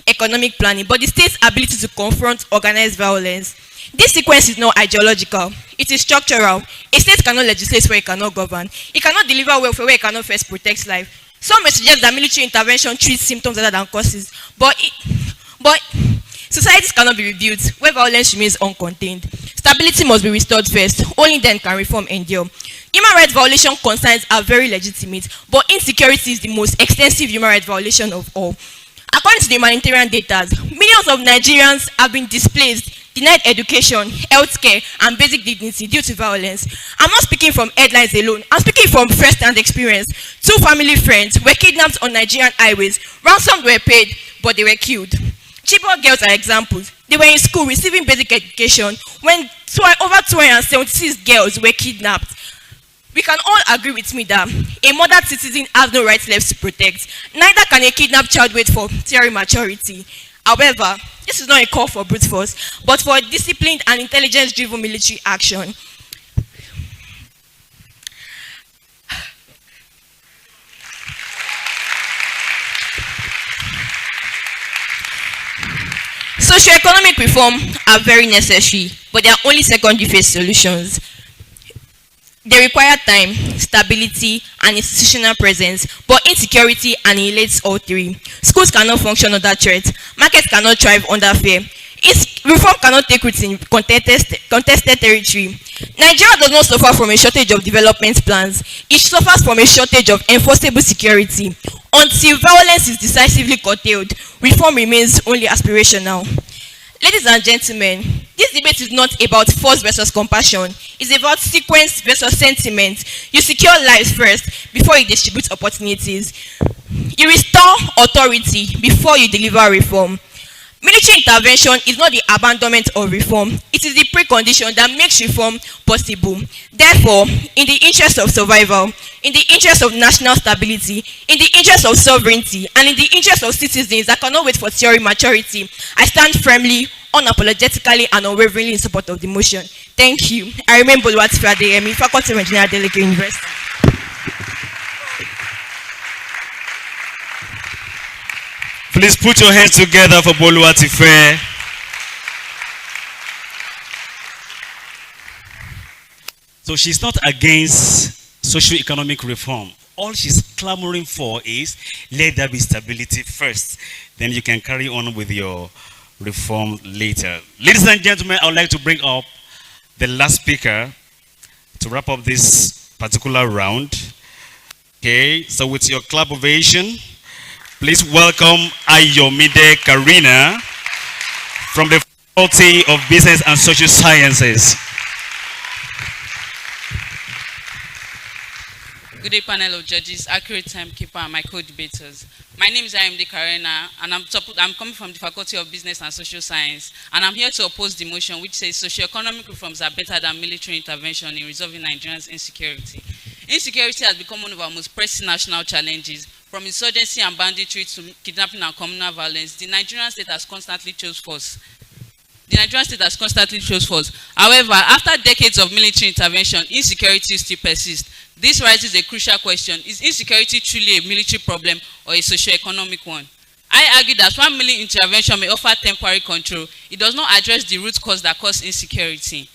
economic planning, but the state's ability to confront organized violence. This sequence is not ideological, it is structural. A state cannot legislate where it cannot govern. It cannot deliver welfare where it cannot first protect life. Some may suggest that military intervention treats symptoms rather than causes, but societies cannot be rebuilt where violence remains uncontained. Stability must be restored first, only then can reform endure. Human rights violation concerns are very legitimate, but insecurity is the most extensive human rights violation of all. According to the humanitarian data, millions of Nigerians have been displaced, denied education, healthcare, and basic dignity due to violence. I'm not speaking from headlines alone, I'm speaking from first-hand experience. 2 family friends were kidnapped on Nigerian highways, ransoms were paid, but they were killed. Chibok girls are examples. They were in school receiving basic education when over 276 girls were kidnapped. We can all agree with me that a murdered citizen has no rights left to protect. Neither can a kidnapped child wait for theory maturity. However, this is not a call for brute force, but for a disciplined and intelligence-driven military action. Socioeconomic reform are very necessary, but they are only secondary phase solutions. They require time, stability, and institutional presence, but insecurity annihilates all 3. Schools cannot function under threat. Markets cannot thrive under fear. Reform cannot take root in contested territory. Nigeria does not suffer from a shortage of development plans. It suffers from a shortage of enforceable security. Until violence is decisively curtailed, reform remains only aspirational. Ladies and gentlemen, this debate is not about force versus compassion. It's about sequence versus sentiment. You secure lives first before you distribute opportunities. You restore authority before you deliver reform. Military intervention is not the abandonment of reform. It is the precondition that makes reform possible. Therefore, in the interest of survival, in the interest of national stability, in the interest of sovereignty, and in the interest of citizens that cannot wait for theory maturity, I stand firmly, unapologetically, and unwaveringly in support of the motion. Thank you. I remain Boluwatife Adeyemi, Faculty of Engineering, Adeleke University. Please put your hands together for Boluwatife. So she's not against socio-economic reform. All she's clamoring for is let there be stability first. Then you can carry on with your reform later. Ladies and gentlemen, I would like to bring up the last speaker to wrap up this particular round. Okay, so with your clap ovation, please welcome Ayomide Karina from the Faculty of Business and Social Sciences. Good day, panel of judges, accurate timekeeper, and my co-debaters. My name is Ayomide Karina, and I'm coming from the Faculty of Business and Social Science, and I'm here to oppose the motion which says socio-economic reforms are better than military intervention in resolving Nigerians' insecurity. Insecurity has become one of our most pressing national challenges. From insurgency and banditry to kidnapping and communal violence, the Nigerian state has constantly chose force. However, after decades of military intervention, insecurity still persists. This raises a crucial question: is insecurity truly a military problem or a socio-economic one? I argue that while military intervention may offer temporary control, it does not address the root cause that causes insecurity.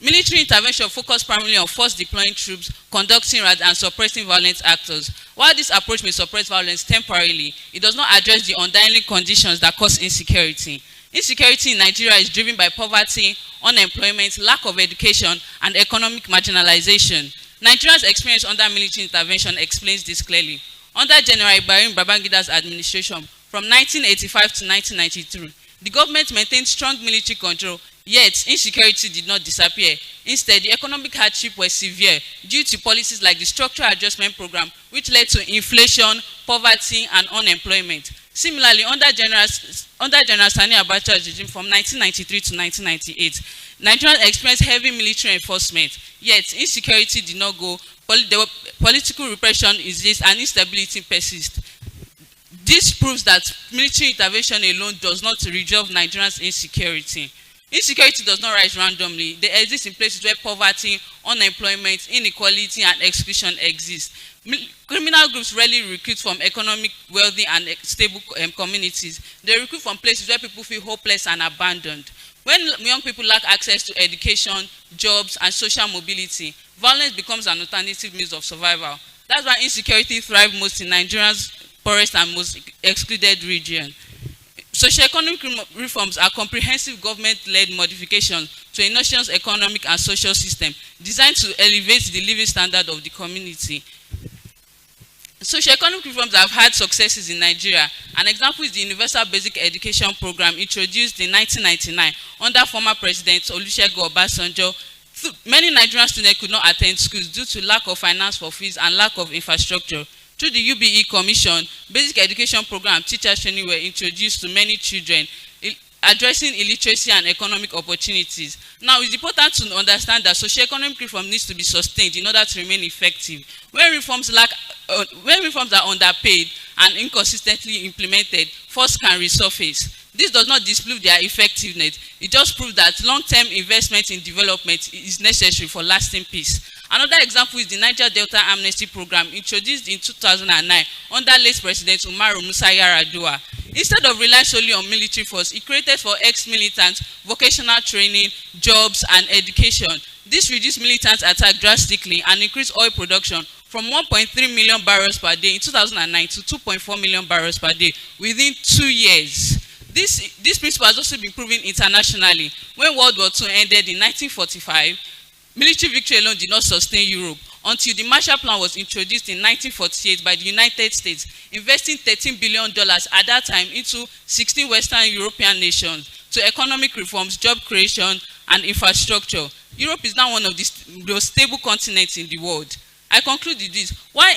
Military intervention focused primarily on force deploying troops, conducting raids, and suppressing violent actors. While this approach may suppress violence temporarily, it does not address the underlying conditions that cause insecurity. Insecurity in Nigeria is driven by poverty, unemployment, lack of education, and economic marginalization. Nigeria's experience under military intervention explains this clearly. Under General Ibrahim Babangida's administration from 1985 to 1993, the government maintained strong military control, yet insecurity did not disappear. Instead, the economic hardship was severe due to policies like the Structural Adjustment Program, which led to inflation, poverty, and unemployment. Similarly, under General Sani Abacha's regime from 1993 to 1998, Nigerians experienced heavy military enforcement, yet insecurity did not go, political repression exists, and instability persists. This proves that military intervention alone does not resolve Nigerians' insecurity. Insecurity does not rise randomly. They exist in places where poverty, unemployment, inequality, and exclusion exist. Criminal groups rarely recruit from economic, wealthy, and stable communities. They recruit from places where people feel hopeless and abandoned. When young people lack access to education, jobs, and social mobility, violence becomes an alternative means of survival. That's why insecurity thrives most in Nigeria's poorest and most excluded region. Socioeconomic reforms are comprehensive government-led modifications to a nation's economic and social system designed to elevate the living standard of the community. Socioeconomic reforms have had successes in Nigeria. An example is the Universal Basic Education Program introduced in 1999 under former President Olusegun Obasanjo. Many Nigerian students could not attend schools due to lack of finance for fees and lack of infrastructure. Through the UBE Commission, Basic Education Program teachers training were introduced to many children, addressing illiteracy and economic opportunities. Now, it's important to understand that socioeconomic reform needs to be sustained in order to remain effective. When reforms are underpaid and inconsistently implemented, faults can resurface. This does not disprove their effectiveness. It just proves that long-term investment in development is necessary for lasting peace. Another example is the Niger Delta Amnesty Program introduced in 2009 under late President Umaru Musa Yar'Adua. Instead of relying solely on military force, it created for ex-militants vocational training, jobs, and education. This reduced militant attack drastically and increased oil production from 1.3 million barrels per day in 2009 to 2.4 million barrels per day within 2 years. This principle has also been proven internationally. When World War II ended in 1945, military victory alone did not sustain Europe until the Marshall Plan was introduced in 1948 by the United States, investing $13 billion at that time into 16 Western European nations to economic reforms, job creation, and infrastructure. Europe is now one of the most stable continents in the world. I conclude with this. Why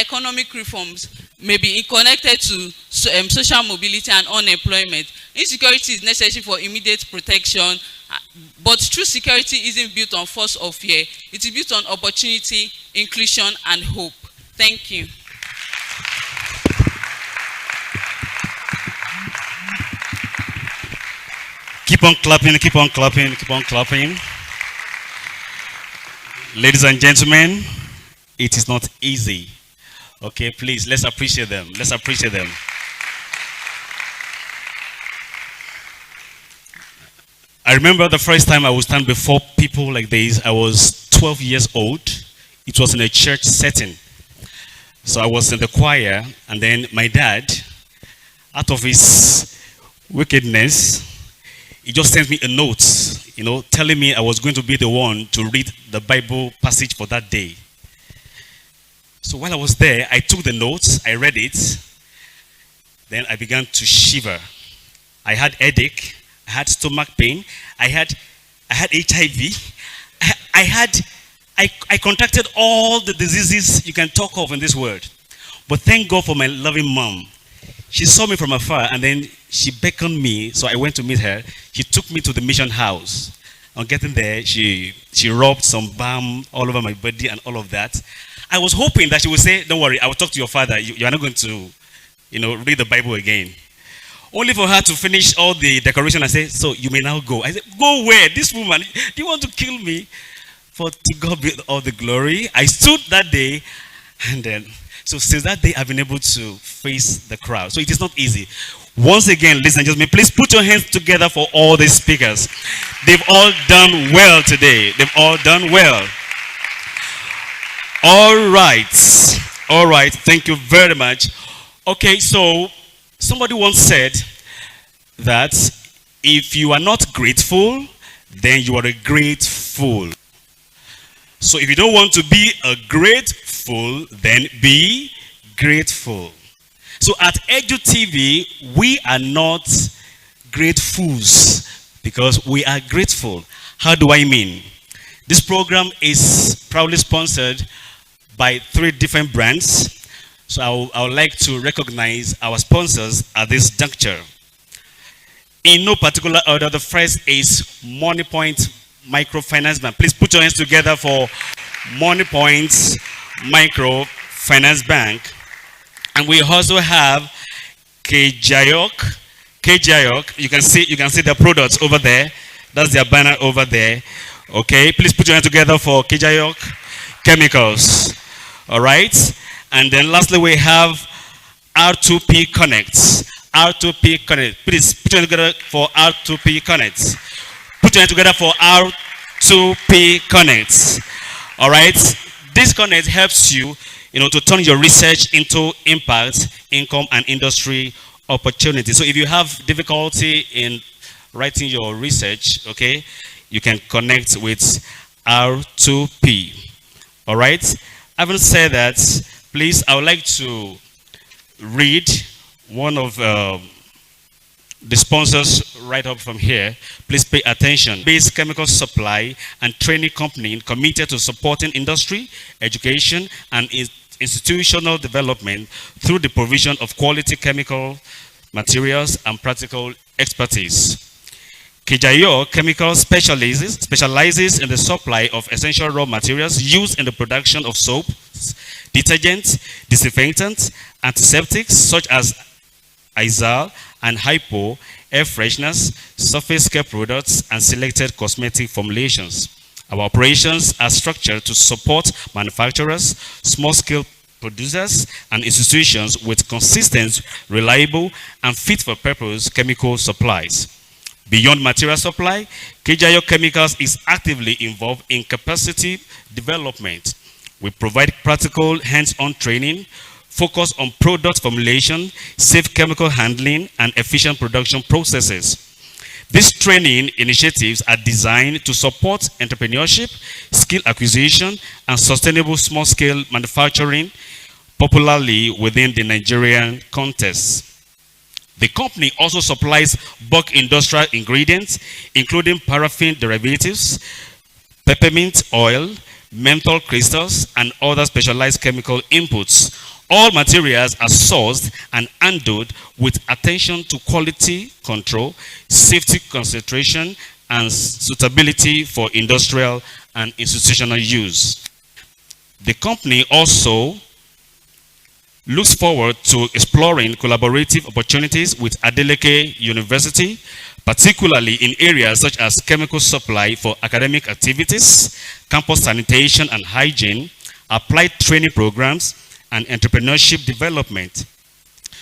economic reforms may be connected to social mobility and unemployment. Insecurity is necessary for immediate protection, but true security isn't built on force or fear. It is built on opportunity, inclusion, and hope. Thank you. Keep on clapping, keep on clapping, keep on clapping. Ladies and gentlemen, it is not easy. Okay, please, let's appreciate them. Let's appreciate them. I remember the first time I would stand before people like this. I was 12 years old. It was in a church setting. So I was in the choir, and then my dad, out of his wickedness, he just sent me a note, telling me I was going to be the one to read the Bible passage for that day. So while I was there, I took the notes, I read it, then I began to shiver. I had headache, I had stomach pain, I had HIV, I contracted all the diseases you can talk of in this world. But thank God for my loving mom. She saw me from afar, and then she beckoned me, so I went to meet her. She took me to the mission house. On getting there, she rubbed some balm all over my body and all of that. I was hoping that she would say, don't worry, I will talk to your father. You are not going to, read the Bible again. Only for her to finish all the decoration and say, so you may now go. I said, go where? This woman, do you want to kill me? For to God be all the glory. I stood that day, and then, so since that day, I've been able to face the crowd. So it is not easy. Once again, ladies and gentlemen, please put your hands together for all these speakers. They've all done well today. They've all done well. All right. All right. Thank you very much. Okay, so somebody once said that if you are not grateful, then you are a great fool. So if you don't want to be a great fool, then be grateful. So at Edu TV, we are not great fools because we are grateful. How do I mean? This program is proudly sponsored by 3 different brands. So I would like to recognize our sponsors at this juncture. In no particular order, the first is MoneyPoint Microfinance Bank. Please put your hands together for MoneyPoint Microfinance Bank. And we also have KJIOC. KJIOC, you can see the products over there. That's their banner over there. Okay, please put your hands together for KJIOC Chemicals. All right. And then lastly, we have R2P Connect. R2P Connect. Please put your hands together for R2P Connect. Put your hands together for R2P Connect. All right. This connect helps you, to turn your research into impact, income, and industry opportunity. So if you have difficulty in writing your research, okay, you can connect with R2P. All right. Having said that, please, I would like to read one of the sponsors right up from here. Please pay attention. Base Chemical Supply and Training Company committed to supporting industry, education, and institutional development through the provision of quality chemical materials and practical expertise. KJIO Chemical specializes in the supply of essential raw materials used in the production of soap, detergents, disinfectants, antiseptics such as Izal and Hypo, air fresheners, surface care products, and selected cosmetic formulations. Our operations are structured to support manufacturers, small-scale producers, and institutions with consistent, reliable, and fit-for-purpose chemical supplies. Beyond material supply, KJIO Chemicals is actively involved in capacity development. We provide practical hands-on training, focus on product formulation, safe chemical handling, and efficient production processes. These training initiatives are designed to support entrepreneurship, skill acquisition, and sustainable small-scale manufacturing, popularly within the Nigerian context. The company also supplies bulk industrial ingredients, including paraffin derivatives, peppermint oil, menthol crystals, and other specialized chemical inputs. All materials are sourced and handled with attention to quality control, safety concentration, and suitability for industrial and institutional use. The company also looks forward to exploring collaborative opportunities with Adeleke University, particularly in areas such as chemical supply for academic activities, campus sanitation and hygiene, applied training programs, and entrepreneurship development.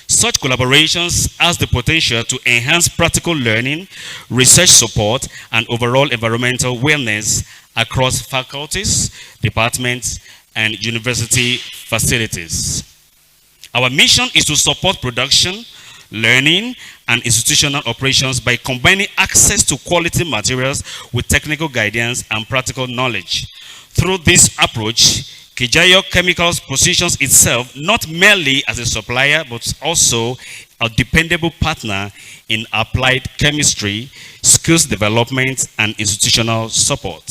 Such collaborations has the potential to enhance practical learning, research support, and overall environmental wellness across faculties, departments, and university facilities. Our mission is to support production, learning, and institutional operations by combining access to quality materials with technical guidance and practical knowledge. Through this approach, KJIO Chemicals positions itself not merely as a supplier, but also a dependable partner in applied chemistry, skills development, and institutional support.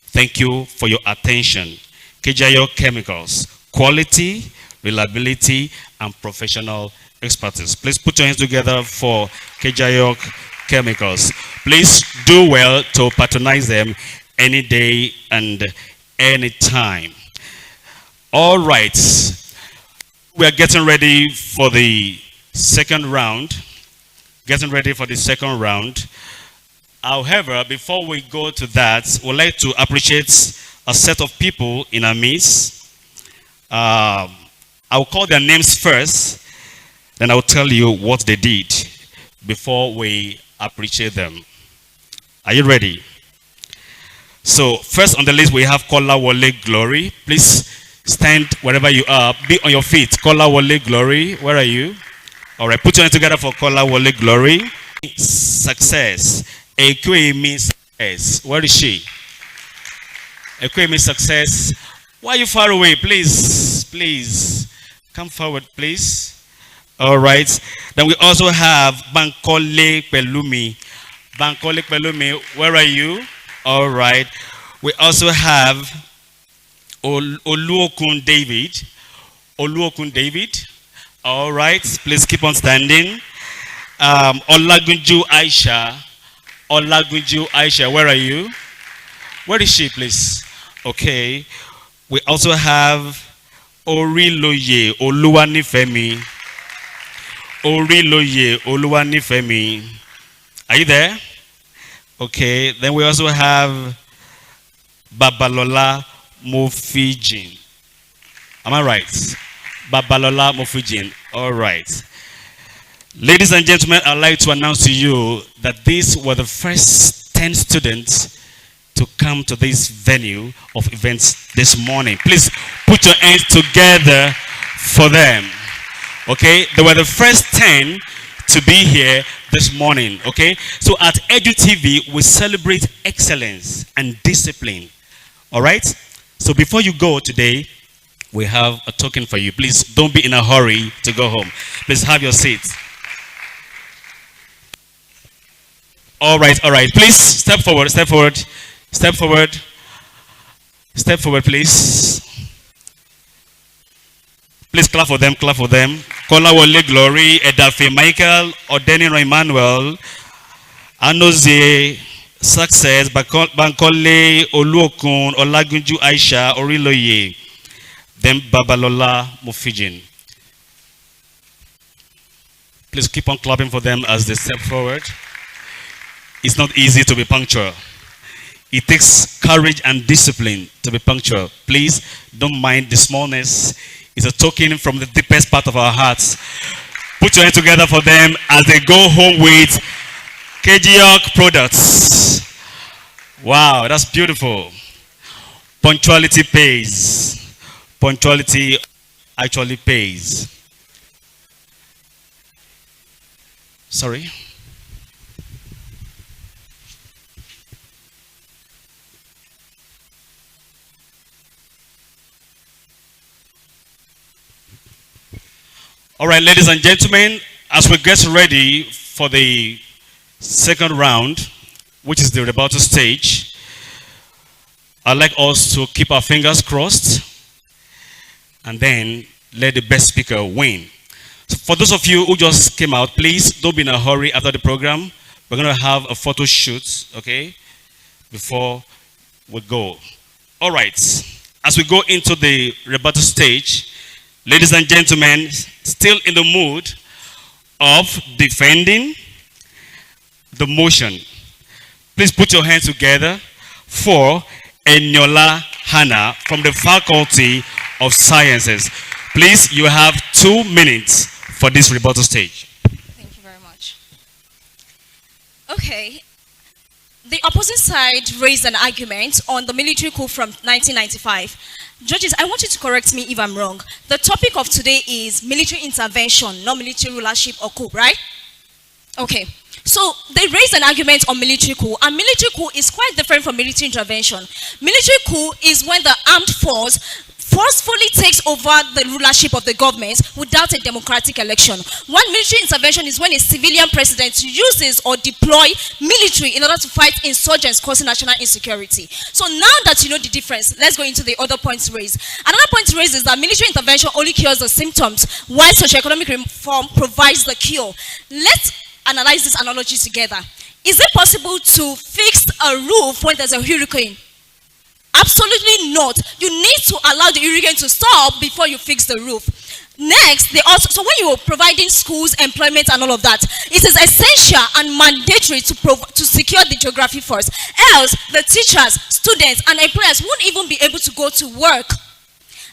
Thank you for your attention. KJIO Chemicals, quality, reliability, and professional expertise. Please put your hands together for KJIO Chemicals. Please do well to patronize them any day and any time. All right. We are getting ready for the second round. However, before we go to that, we'd like to appreciate a set of people in our midst. I'll call their names first, then I'll tell you what they did. before we appreciate them. Are you ready? So first on the list we have Kola Wole Glory. Please stand wherever you are. Be on your feet. Kola Wole Glory. Where are you? All right. Put your hands together for Kola Wole Glory. Success. Ekwe means success. Where is she? Ekwe means success. Why are you far away? Please, please. Come forward, please. All right. Then we also have Bankole Pelumi. Bankole Pelumi, where are you? All right. We also have Oluokun David. Oluokun David. All right. Please keep on standing. Olagunju Aisha. Olagunju Aisha, where are you? Where is she, please? Okay. We also have Oriloye Oluwanifemi. Oriloye Oluwanifemi. Are you there? Okay. Then we also have Babalola Mofijin. Am I right? Babalola Mofijin. All right. Ladies and gentlemen, I'd like to announce to you that these were the first 10 students to come to this venue of events this morning. Please put your hands together for them. Okay? They were the first 10 to be here this morning. Okay? So at Edu TV, we celebrate excellence and discipline. All right? So before you go today, we have a token for you. Please don't be in a hurry to go home. Please have your seats. All right, all right. Please step forward, step forward, step forward. Step forward, please. Please clap for them, clap for them. Kola Wole Glory, Edafe Michael, Odeniro Emmanuel, Anoze, Success, Bankole, Oluokun, Olagunju Aisha, Oriloye, then Babalola Mofijin. Please keep on clapping for them as they step forward. It's not easy to be punctual. It takes courage and discipline to be punctual. Please don't mind the smallness. It's a token from the deepest part of our hearts. Put your hands together for them as they go home with KGOC products. Wow, that's beautiful. Punctuality pays. Punctuality actually pays. Sorry. All right, ladies and gentlemen, as we get ready for the second round, which is the rebuttal stage, I'd like us to keep our fingers crossed and then let the best speaker win. So for those of you who just came out, please don't be in a hurry after the program. We're going to have a photo shoot, okay, before we go. All right, as we go into the rebuttal stage, ladies and gentlemen, still in the mood of defending the motion, please put your hands together for Eniola Hannah from the Faculty of Sciences. Please, you have 2 minutes for this rebuttal stage. Thank you very much. Okay. The opposing side raised an argument on the military coup from 1995. Judges, I want you to correct me if I'm wrong. The topic of today is military intervention, not military rulership or coup, right? Okay. So they raised an argument on military coup, and military coup is quite different from military intervention. Military coup is when the armed force forcefully takes over the rulership of the government without a democratic election. One military intervention is when a civilian president uses or deploy military in order to fight insurgents causing national insecurity. So now that you know the difference, let's go into the other points raised. Another point raised is that military intervention only cures the symptoms, while socioeconomic reform provides the cure. Let's analyze this analogy together. Is it possible to fix a roof when there's a hurricane? Absolutely not. You need to allow the hurricane to stop before you fix the roof. Next, so when you are providing schools, employment and all of that, it is essential and mandatory to secure the geography first. Else, the teachers, students and employers won't even be able to go to work.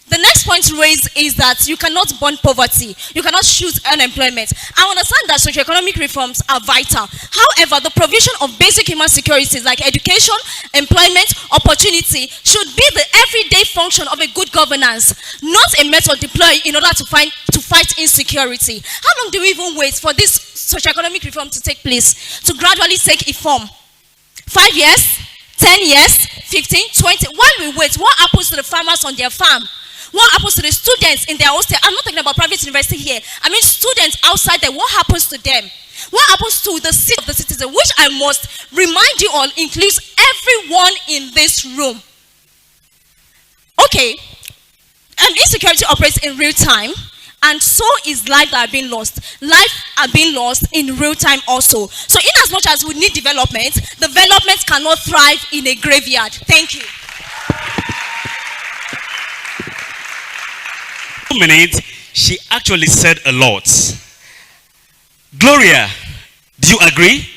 The next point raised is that you cannot burn poverty. You cannot shoot unemployment. I understand that socioeconomic reforms are vital. However, the provision of basic human securities like education, employment, opportunity should be the everyday function of a good governance, not a method deployed in order to fight insecurity. How long do we even wait for this socioeconomic reform to take place, to gradually take a form? 5 years? 10 years? 15? 20? While we wait, what happens to the farmers on their farm? What happens to the students in their hostel? I'm not talking about private university here. I mean students outside there. What happens to them? What happens to the seat of the citizen, which I must remind you all includes everyone in this room? Okay, insecurity operates in real time, and so is life that are being lost. Life are being lost in real time also. So in as much as we need development, development cannot thrive in a graveyard. Thank you. Minute, she actually said a lot. Gloria, do you agree?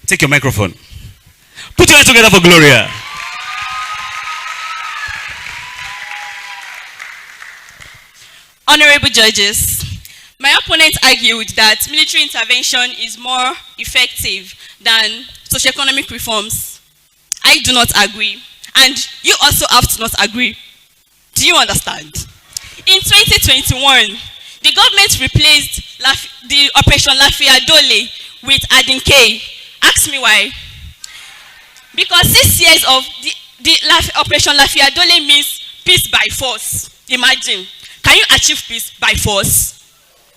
Take your microphone. Put your hands together for Gloria. Honorable judges, my opponent argued that military intervention is more effective than socioeconomic reforms. I do not agree, and you also have to not agree. Do you understand? In 2021, the government replaced the Operation Lafia Dole with Adeleke. Ask me why. Because 6 years of the Operation Lafia Dole means peace by force. Imagine. Can you achieve peace by force?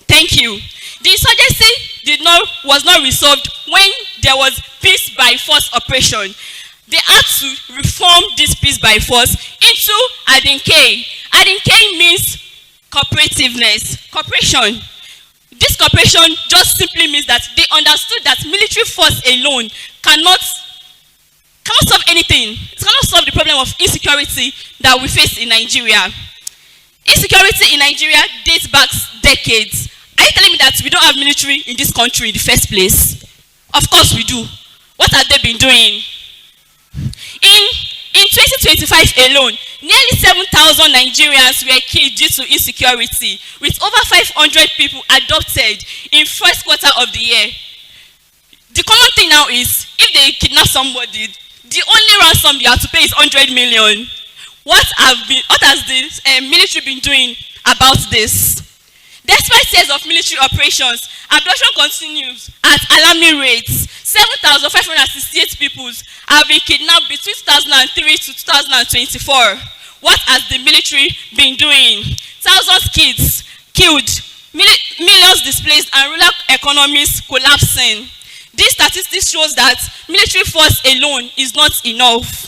Thank you. The insurgency was not resolved when there was peace by force operation. They had to reform this peace by force into Adeleke. Adeleke means cooperativeness, cooperation. This cooperation just simply means that they understood that military force alone cannot solve anything. It cannot solve the problem of insecurity that we face in Nigeria. Insecurity in Nigeria dates back decades. Are you telling me that we don't have military in this country in the first place? Of course we do. What have they been doing? In 2025 alone, nearly 7,000 Nigerians were killed due to insecurity, with over 500 people adopted in first quarter of the year. The common thing now is, if they kidnap somebody, the only ransom you have to pay is 100 million. What has the military been doing about this? Despite years of military operations, abduction continues at alarming rates. 7,568 people have been kidnapped between 2003 to 2024. What has the military been doing? Thousands of kids killed, millions displaced, and rural economies collapsing. This statistics shows that military force alone is not enough.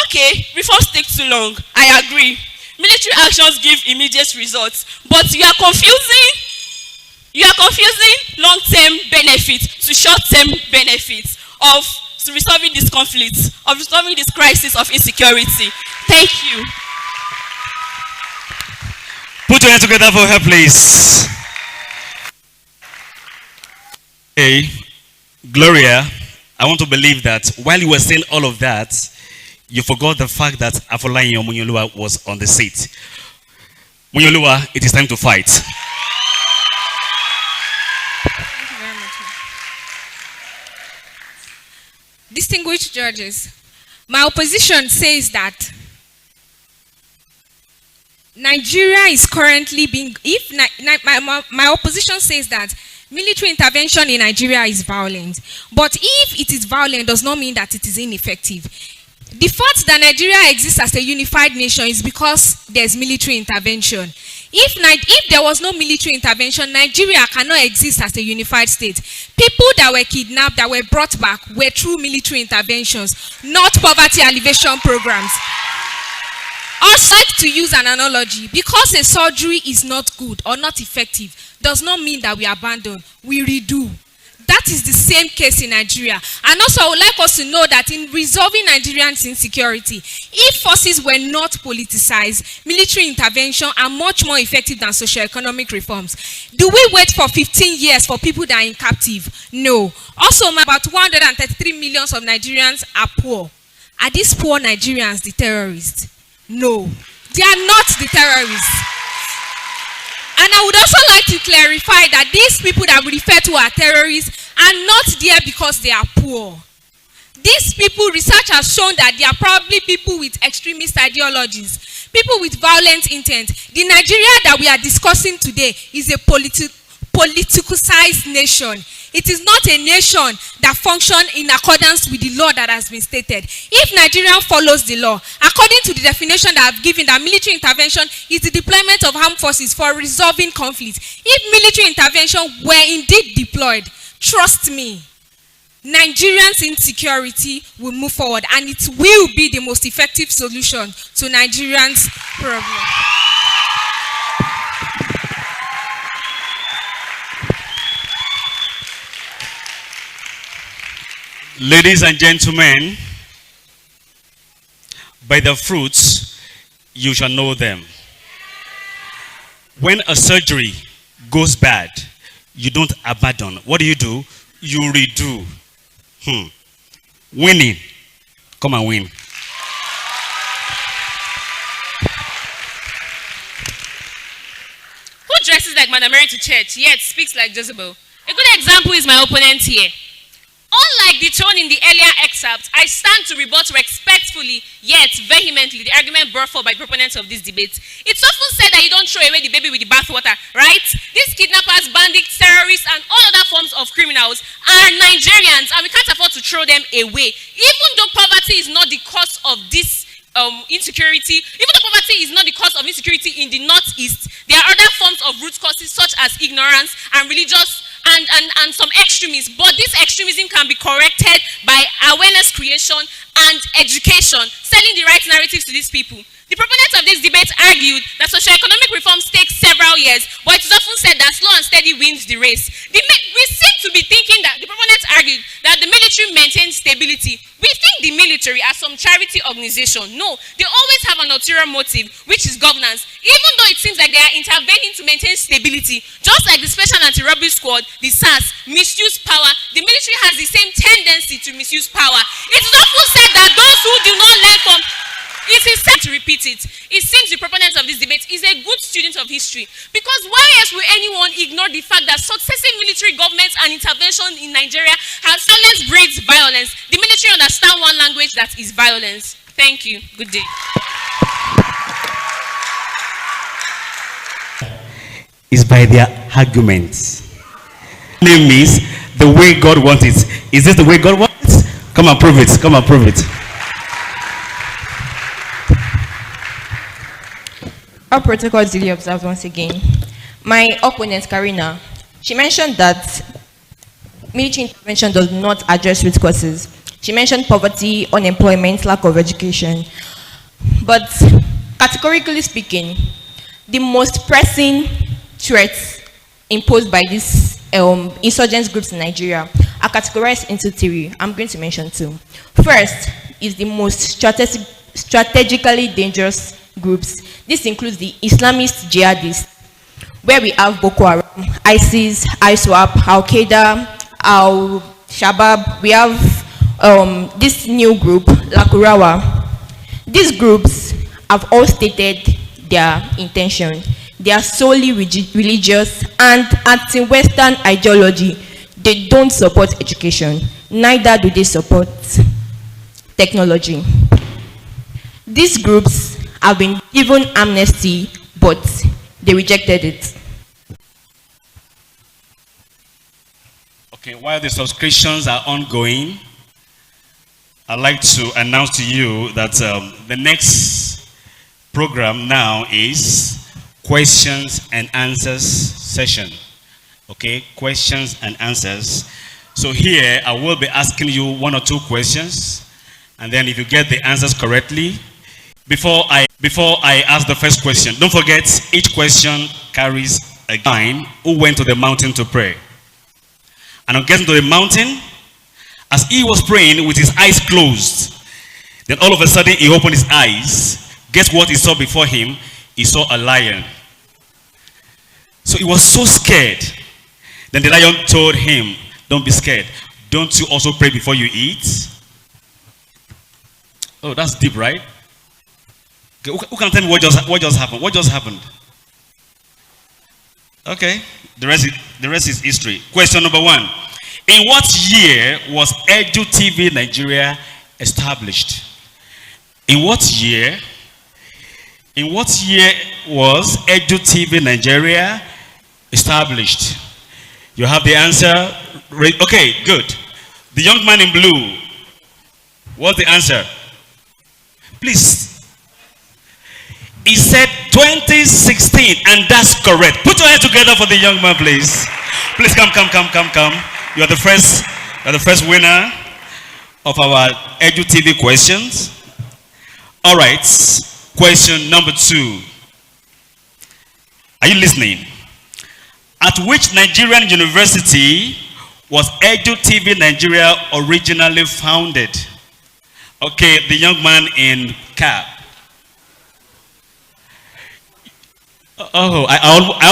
Okay, reforms take too long. I agree. Military actions give immediate results, but you are confusing long-term benefits to short-term benefits of resolving this conflict, of resolving this crisis of insecurity. Thank you. Put your hands together for her, please. Hey, Gloria, I want to believe that while you were saying all of that, you forgot the fact that Afolayin Munyoluwa was on the seat. Munyoluwa, it is time to fight. Thank you very much. Distinguished judges, my opposition says that Nigeria is currently being, my opposition says that military intervention in Nigeria is violent, but if it is violent does not mean that it is ineffective. The fact that Nigeria exists as a unified nation is because there's military intervention. If there was no military intervention, Nigeria cannot exist as a unified state. People that were kidnapped, that were brought back, were through military interventions, not poverty alleviation programs. Also, to use an analogy, because a surgery is not good or not effective, does not mean that we abandon, we redo. That is the same case in Nigeria. And also, I would like us to know that in resolving Nigerians' insecurity, if forces were not politicized, military intervention are much more effective than socio-economic reforms. Do we wait for 15 years for people that are in captive? No. Also, about 133 million of Nigerians are poor. Are these poor Nigerians the terrorists? No. They are not the terrorists. And I would also like to clarify that these people that we refer to as terrorists are not there because they are poor. These people, research has shown that they are probably people with extremist ideologies, people with violent intent. The Nigeria that we are discussing today is a politicized nation. It is not a nation that functions in accordance with the law that has been stated. If Nigeria follows the law, according to the definition that I've given, that military intervention is the deployment of armed forces for resolving conflict. If military intervention were indeed deployed, trust me, Nigerians' insecurity will move forward, and it will be the most effective solution to Nigerians' problem. Ladies and gentlemen, by the fruits you shall know them. When a surgery goes bad, you don't abandon. What do? You redo. Winning. Come and win. Who dresses like Madam Mary to church, yet speaks like Jezebel? A good example is my opponent here. Unlike the tone in the earlier excerpt, I stand to rebut respectfully, yet vehemently, the argument brought forth by proponents of this debate. It's often said that you don't throw away the baby with the bathwater, right? These kidnappers, bandits, terrorists, and all other forms of criminals are Nigerians, and we can't afford to throw them away. Even though poverty is not the cause of this insecurity, even though poverty is not the cause of insecurity in the Northeast, there are other forms of root causes such as ignorance and religious and some extremism. But this extremism can be corrected by awareness creation and education, selling the right narratives to these people. The proponents of this debate argued that socio-economic reforms take several years, but it is often said that slow and steady wins the race. We seem to be thinking that the proponents argued that the military maintains stability. We think the military are some charity organization. No, they always have an ulterior motive, which is governance. Even though it seems like they are intervening to maintain stability, just like the Special Anti-Robbery Squad, the SARS, misuse power, the military has the same tendency to misuse power. It is often said that those who do not learn from it is said to repeat it. It seems the proponents of this debate is a good student of history, because why else will anyone ignore the fact that successive military governments and intervention in Nigeria has silence breeds violence? The military understand one language, that is violence. Thank you. Good day. Is by their arguments. Name means the way God wants it. Is this the way God wants it? Come and prove it. Come and prove it. Our protocol is duly observed once again. My opponent, Karina, she mentioned that military intervention does not address root causes. She mentioned poverty, unemployment, lack of education. But categorically speaking, the most pressing threats imposed by these insurgent groups in Nigeria are categorized into three. I'm going to mention two. First is the most strategically dangerous groups. This includes the Islamist jihadists, where we have Boko Haram, ISIS, ISWAP, Al-Qaeda, Al-Shabaab. We have this new group, Lakurawa. These groups have all stated their intention. They are solely religious and anti-Western ideology. They don't support education, neither do they support technology. These groups have been given amnesty, but they rejected it. Okay, while the subscriptions are ongoing, I'd like to announce to you that the next program now is questions and answers session. Okay, questions and answers. So here I will be asking you one or two questions, and then if you get the answers correctly, before I ask the first question, don't forget each question carries a guy who went to the mountain to pray. And on getting to the mountain, as he was praying with his eyes closed, then all of a sudden he opened his eyes. Guess what he saw before him? He saw a lion. So he was so scared. Then the lion told him, don't be scared. Don't you also pray before you eat? Oh, that's deep, right? Okay, who can tell me what just happened? What just happened? Okay, the rest is history. Question number 1. In what year was Edu TV Nigeria established? In what year? In what year was Edu TV Nigeria established? You have the answer. Okay, good. The young man in blue. What's the answer? Please. He said 2016, and that's correct. Put your hands together for the young man, please. Please come. You are the first winner of our Edu TV questions. All right. Question number 2. Are you listening? At which Nigerian university was Edu TV Nigeria originally founded? Okay, the young man in cap. Oh, I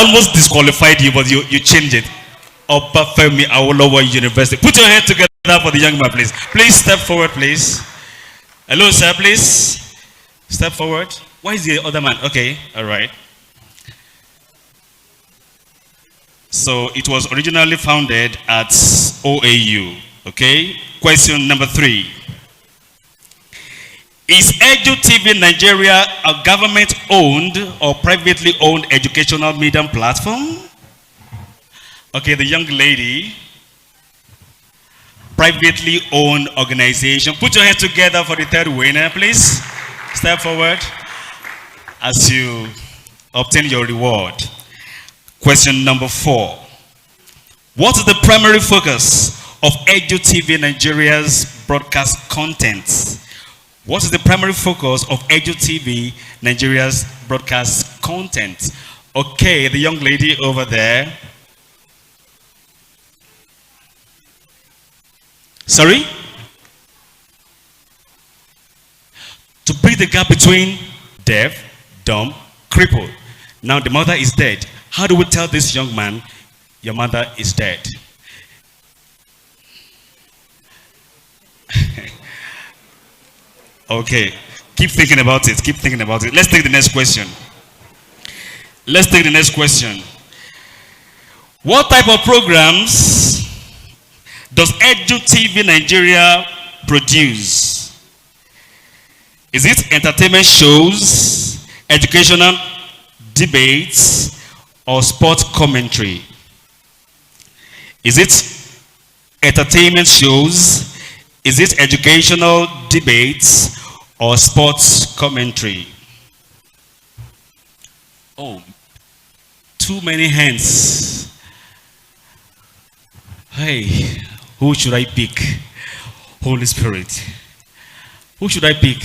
almost disqualified you, but you changed it. Obafemi Awolowo University. Put your hands together for the young man, please. Please step forward, please. Hello, sir, please. Step forward. Why is the other man? Okay, all right. So it was originally founded at OAU. Okay. Question number 3. Is Edu TV Nigeria a government-owned or privately owned educational media platform? Okay, the young lady. Privately owned organization. Put your hands together for the third winner, please. Step forward as you obtain your reward. Question number 4. What is the primary focus of Edu TV Nigeria's broadcast content? What is the primary focus of Edu TV Nigeria's broadcast content? Okay, the young lady over there. Sorry? To bridge the gap between deaf, dumb, crippled. Now the mother is dead. How do we tell this young man, your mother is dead? Okay, keep thinking about it. Keep thinking about it. Let's take the next question. Let's take the next question. What type of programs does Edu TV Nigeria produce? Is it entertainment shows, educational debates, or sports commentary? Is it entertainment shows? Is it educational debates or sports commentary? Oh, too many hands. Hey, who should I pick? Holy Spirit. Who should I pick?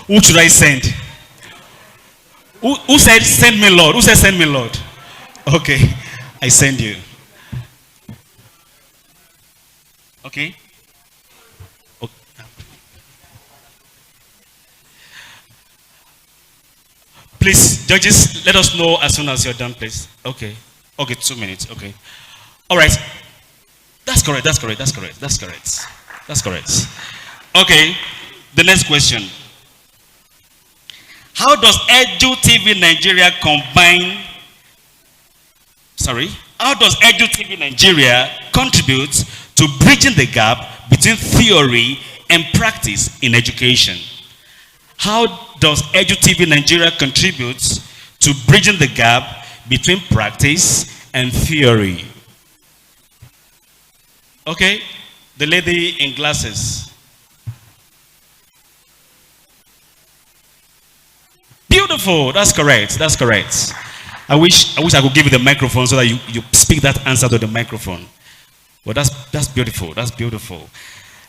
Who should I send? Who said send me, Lord? Who said send me, Lord? Okay, I send you. Okay. Please, judges, let us know as soon as you're done, please. Okay. Okay, 2 minutes. Okay. All right. That's correct. That's correct. That's correct. That's correct. That's correct. Okay. The next question. How does Edu TV Nigeria combine? Sorry. How does Edu TV Nigeria contribute to bridging the gap between theory and practice in education? How does Edu TV Nigeria contribute to bridging the gap between practice and theory? Okay, the lady in glasses. Beautiful, that's correct, that's correct. I wish I could give you the microphone so that you speak that answer to the microphone. Well, that's beautiful, that's beautiful.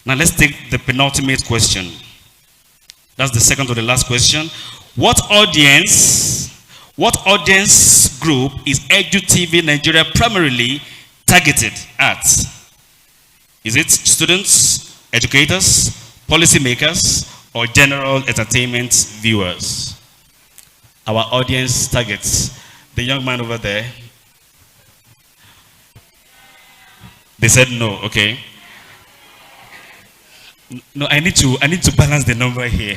Now let's take the penultimate question. That's the second to the last question. What audience group is Edu TV Nigeria primarily targeted at? Is it students, educators, policymakers, or general entertainment viewers? Our audience targets. The young man over there. They said no, okay. No, I need to balance the number here.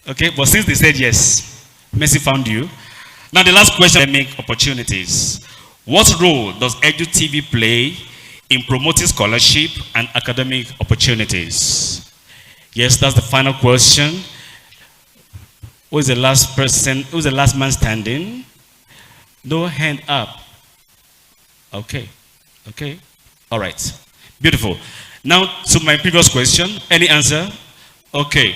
Okay, but since they said yes, Mercy found you. Now the last question, academic opportunities. What role does EduTV play in promoting scholarship and academic opportunities? Yes, that's the final question. Who is the last person? Who is the last man standing? No hand up. Okay. Okay. All right. Beautiful. Now to my previous question. Any answer? Okay.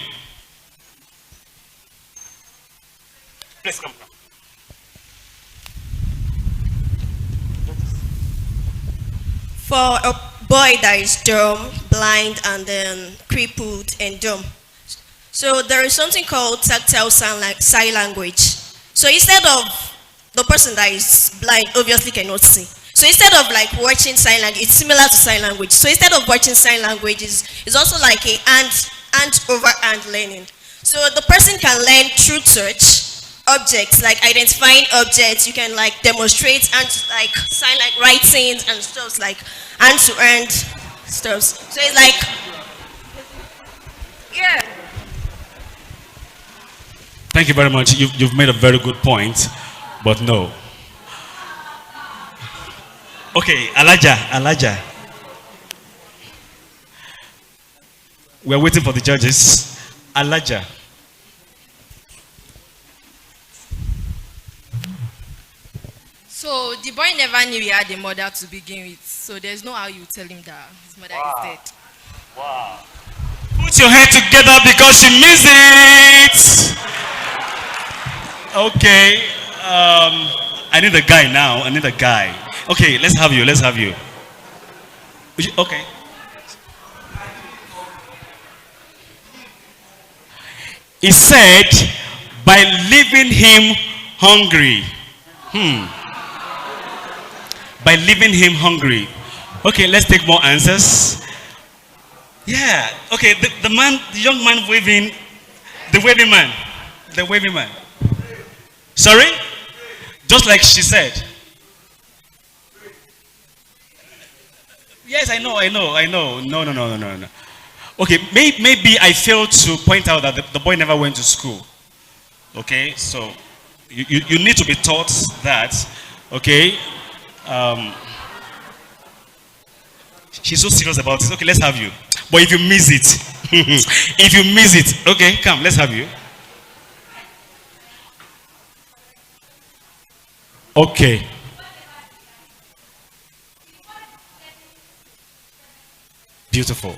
Please come. For a boy that is dumb, blind, and then crippled and dumb. So there is something called tactile sign language. So instead of the person that is blind obviously cannot see. So instead of like watching sign language, it's similar to sign language. So instead of watching sign language, it's also like a hand over hand learning. So the person can learn through touch, objects, like identifying objects. You can like demonstrate and like sign like writings and stuff like hand to hand stuff. So it's like, yeah. Thank you very much. You've made a very good point, but no. Okay, Alaja. We're waiting for the judges. Alaja. So the boy never knew he had a mother to begin with. So there's no how you tell him that his mother is dead. Wow. Put your hand together because she means it. Okay. I need a guy now. I need a guy. Okay, let's have you. Okay. He said, by leaving him hungry. By leaving him hungry. Okay, let's take more answers. Yeah. Okay, the young man waving, the waving man. Sorry? Just like she said. Yes, I know. No. Okay, maybe I failed to point out that the boy never went to school. Okay, so you need to be taught that. Okay. She's so serious about this. Okay, let's have you. But if you miss it, okay, come, let's have you. Okay. Beautiful.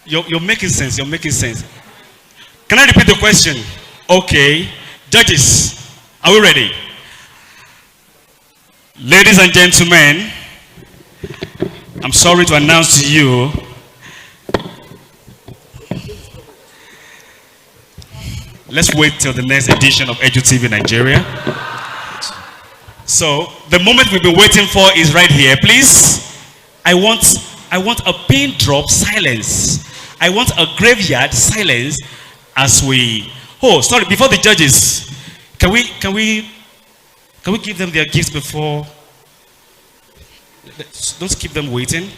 You're making sense. Can I repeat the question? Okay. Judges, are we ready? Ladies and gentlemen, I'm sorry to announce to you let's wait till the next edition of Edu TV Nigeria. So the moment we've been waiting for is right here. Please, I want a pin drop silence. I want a graveyard silence as we. Oh, sorry. Before the judges, can we give them their gifts before? Don't keep them waiting.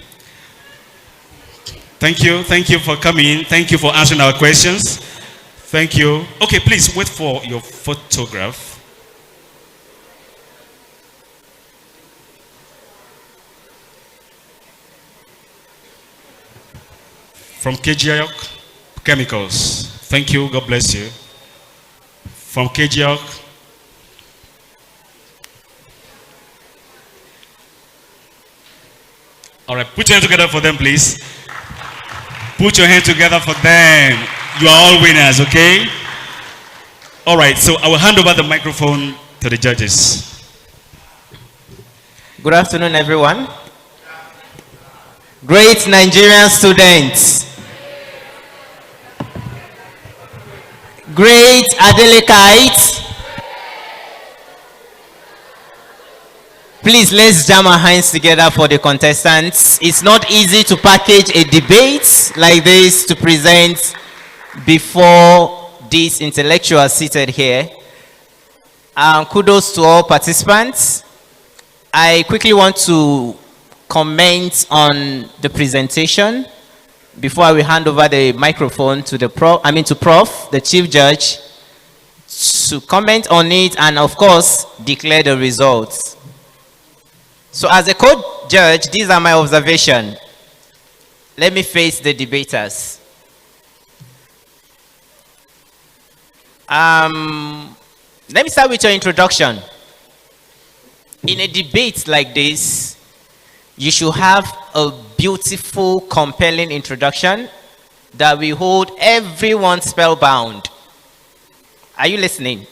Thank you for coming. Thank you for answering our questions. Thank you. Okay, please wait for your photograph. From KGIOC Chemicals. Thank you. God bless you. From KGIOC. All right, put your hands together for them, please. Put your hands together for them. You are all winners, okay? All right, so I will hand over the microphone to the judges. Good afternoon, everyone. Great Nigerian students. Great Adelekeites. Please, let's jam our hands together for the contestants. It's not easy to package a debate like this to present before these intellectuals seated here. Kudos to all participants. I quickly want to comment on the presentation before I will hand over the microphone to the Prof, the Chief Judge, to comment on it and of course declare the results. So as a co-judge, these are my observations. Let me face the debaters. Let me start with your introduction. In a debate like this, you should have a beautiful, compelling introduction that will hold everyone spellbound. Are you listening?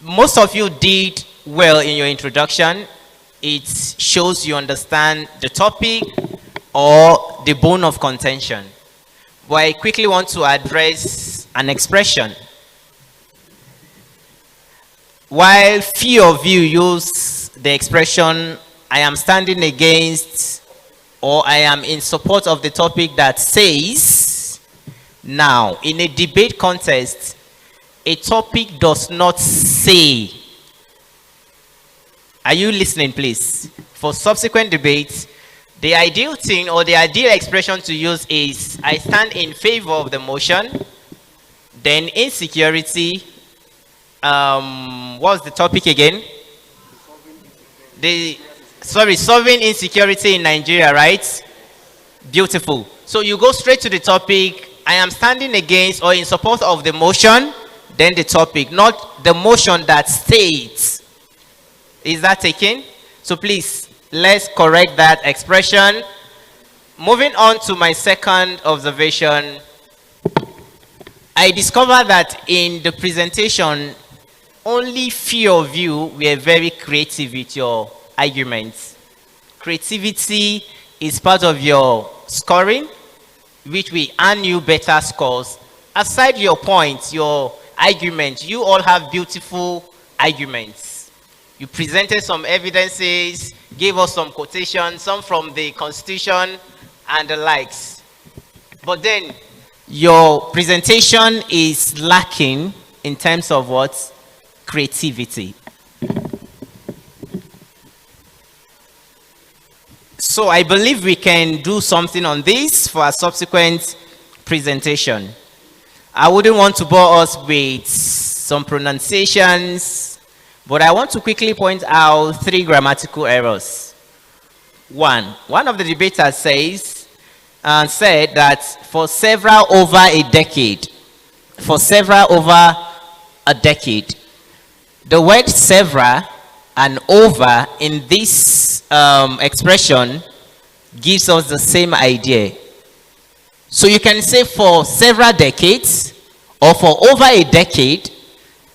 Most of you did well in your introduction. It shows you understand the topic or the bone of contention. But I quickly want to address an expression. While few of you use the expression, I am standing against or I am in support of the topic that says, now, in a debate contest, a topic does not say. Are you listening, please? For subsequent debates, the ideal thing or the ideal expression to use is, I stand in favor of the motion, then insecurity. What's the topic again? Solving insecurity in Nigeria, right? Beautiful. So you go straight to the topic, I am standing against or in support of the motion, then the topic, not the motion that states. Is that taken? So please, let's correct that expression. Moving on to my second observation, I discovered that in the presentation, only few of you were very creative with your arguments. Creativity is part of your scoring, which will earn you better scores. Aside your points, your arguments, you all have beautiful arguments. You presented some evidences, gave us some quotations, some from the Constitution and the likes. But then your presentation is lacking in terms of what? Creativity. So I believe we can do something on this for a subsequent presentation. I wouldn't want to bore us with some pronunciations, but I want to quickly point out 3 grammatical errors. One of the debaters said that for several over a decade, the word several and over in this expression gives us the same idea. So you can say for several decades or for over a decade,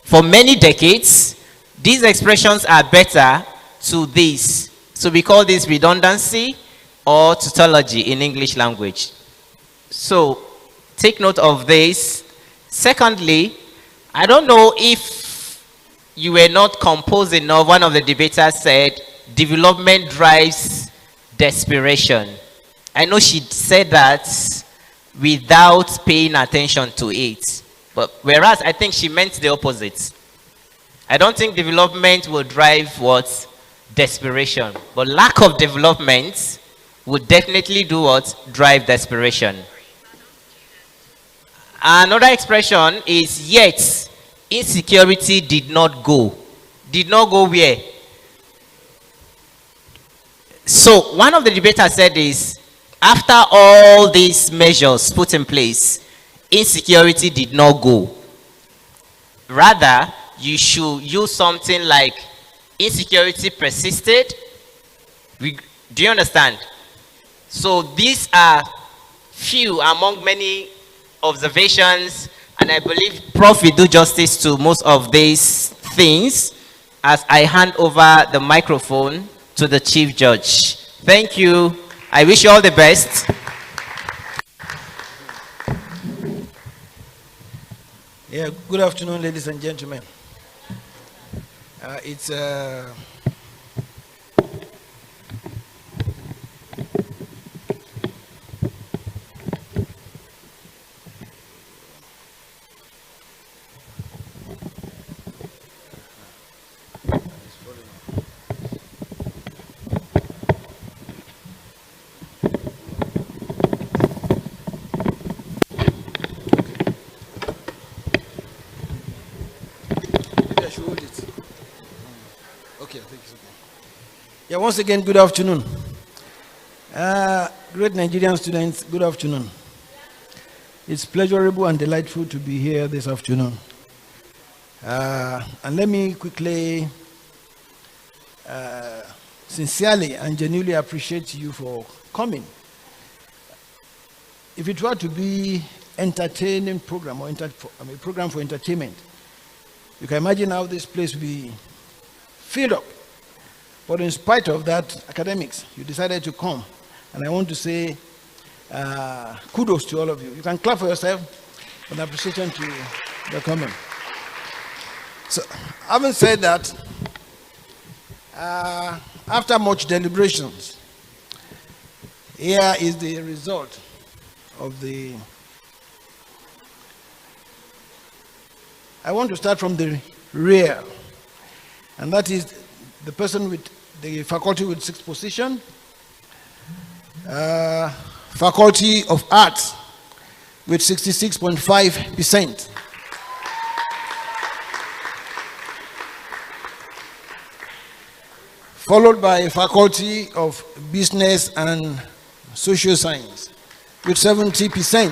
for many decades. These expressions are better to this. So we call this redundancy or tautology in English language. So take note of this. Secondly, I don't know if you were not composed enough. One of the debaters said, development drives desperation. I know she said that without paying attention to it. But whereas I think she meant the opposite. I don't think development will drive what? Desperation. But lack of development would definitely do what? Drive desperation. Another expression is, yet insecurity did not go. Did not go where? So one of the debaters said is, after all these measures put in place, insecurity did not go. Rather, you should use something like insecurity persisted. Do you understand? So these are few among many observations, and I believe Prof will do justice to most of these things as I hand over the microphone to the Chief Judge. Thank you. I wish you all the best. Yeah, good afternoon, ladies and gentlemen. Yeah, once again, good afternoon. Great Nigerian students, good afternoon. It's pleasurable and delightful to be here this afternoon. And let me quickly, sincerely and genuinely appreciate you for coming. If it were to be entertaining program or program for entertainment, you can imagine how this place will be filled up. But in spite of that, academics, you decided to come. And I want to say kudos to all of you. You can clap for yourself, an appreciation to the coming. So, having said that, after much deliberations, here is the result of the... I want to start from the rear, and that is the person with the faculty with 6th position, Faculty of Arts with 66.5%. Followed by Faculty of Business and Social Science with 70%.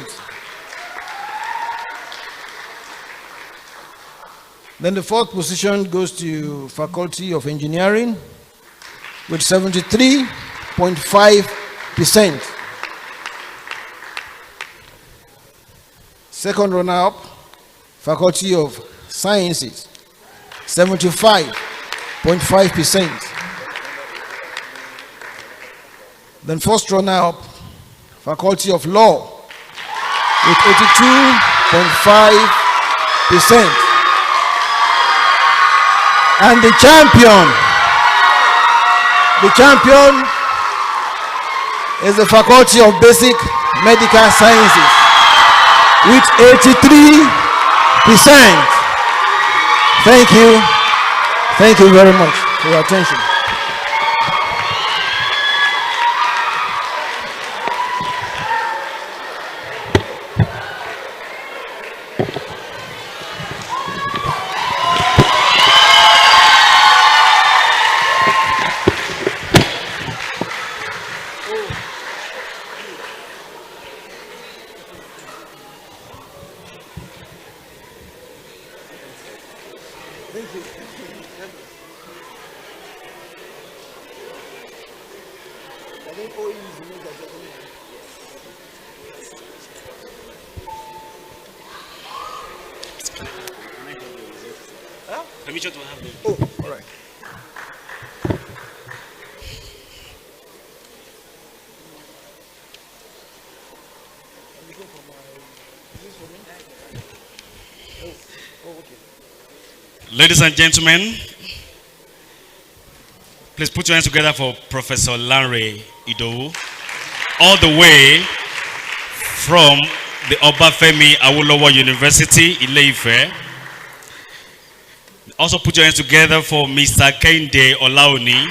Then the 4th position goes to Faculty of Engineering with 73.5%. Second runner-up, Faculty of Sciences, 75.5%. Then first runner-up, Faculty of Law, with 82.5%. And the champion is the Faculty of Basic Medical Sciences with 83%. Thank you. Thank you very much for your attention. Permission to have them. Oh, all right. Ladies and gentlemen, please put your hands together for Professor Lanre Idowu, all the way from the Obafemi Awolowo University, Ile-Ife. Also put your hands together for Mr. Kehinde Olaoni.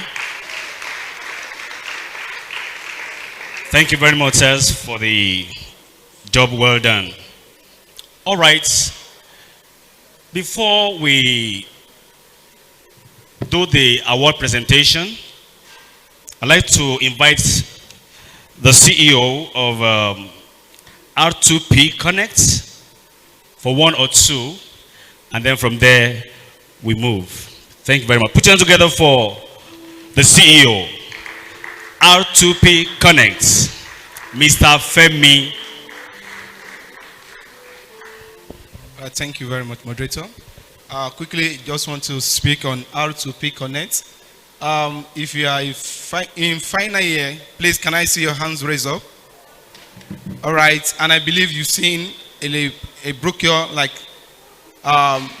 Thank you very much, sirs, for the job well done. All right. Before we do the award presentation, I'd like to invite the CEO of R2P Connect for 1 or 2, and then from there we move. Thank you very much. Put your hands together for the CEO, R2P Connect, Mr. Femi. Thank you very much, moderator. Quickly, just want to speak on R2P Connect. If you are in final year, please can I see your hands raised up? All right, and I believe you've seen a brochure like,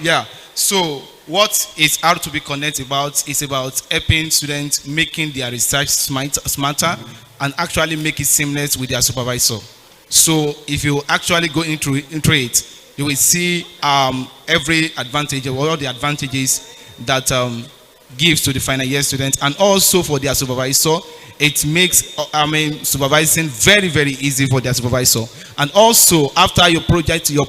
yeah. So what is R2P Connect about? It's about helping students making their research smarter and actually make it seamless with their supervisor. So if you actually go into it, you will see every advantage, or all the advantages that gives to the final year students, and also for their supervisor. It makes supervising very, very easy for their supervisor. And also after your project or your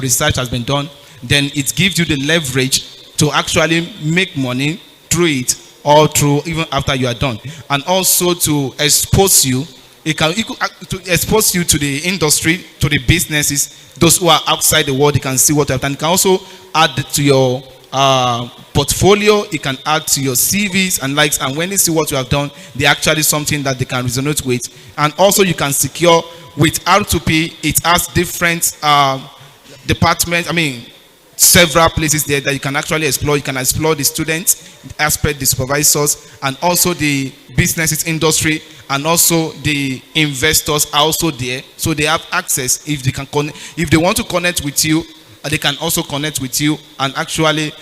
research has been done, then it gives you the leverage to actually make money through it, all through, even after you are done. And also to expose you, to expose you to the industry, to the businesses, those who are outside the world, they can see what you have done. It can also add to your portfolio, it can add to your CVs and likes, and when they see what you have done, they actually something that they can resonate with. And also you can secure with R2P, it has different departments, several places there that you can actually explore. You can explore the students aspect, the supervisors, and also the businesses industry, and also the investors are also there. So they have access. If they can if they want to connect with you, they can also connect with you and actually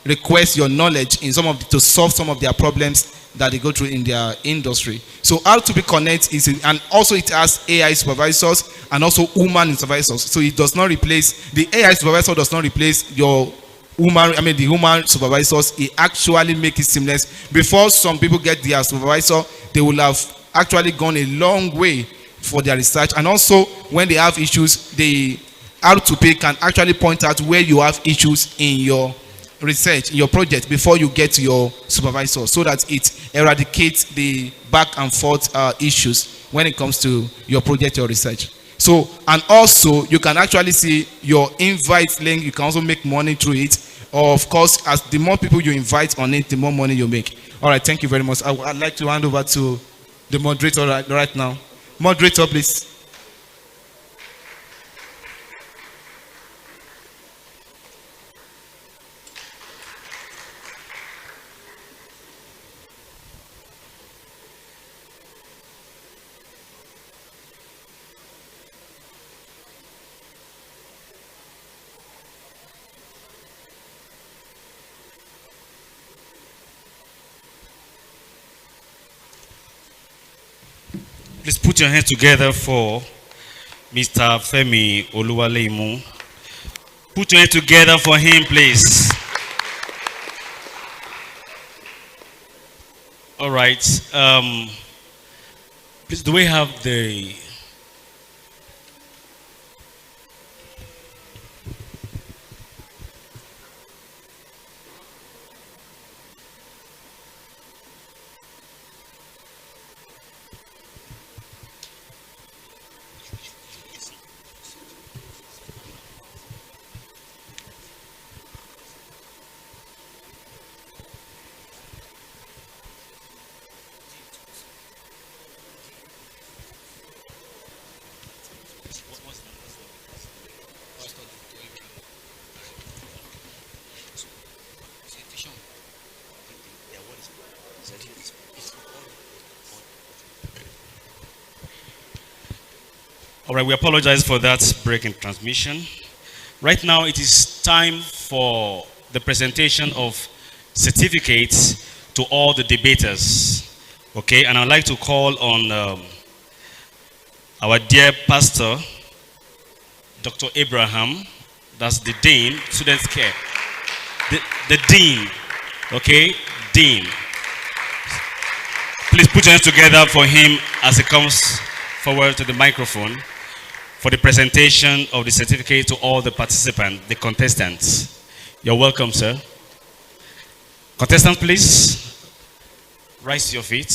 request your knowledge in to solve some of their problems that they go through in their industry. So R2P Connect is, and also it has AI supervisors and also human supervisors. So it does not replace, the AI supervisor does not replace your the human supervisors. It actually makes it seamless. Before some people get their supervisor, they will have actually gone a long way for their research. And also when they have issues, the R2P can actually point out where you have issues in your research, in your project, before you get to your supervisor, so that it eradicates the back and forth issues when it comes to your project or research. So, and also you can actually see your invite link. You can also make money through it. Of course, as the more people you invite on it, the more money you make. All right, thank you very much. I'd like to hand over to the moderator right now. Moderator, please. Please put your hands together for Mr. Femi Oluwaleimu. Put your hands together for him, please. All right. Please, do we have the... All right, we apologize for that break in transmission. Right now, it is time for the presentation of certificates to all the debaters. Okay, and I'd like to call on our dear pastor, Dr. Abraham, that's the Dean, Students Care. The Dean, okay, Dean. Please put your hands together for him as he comes forward to the microphone for the presentation of the certificate to all the participants, the contestants. You're welcome, sir. Contestants, please rise to your feet.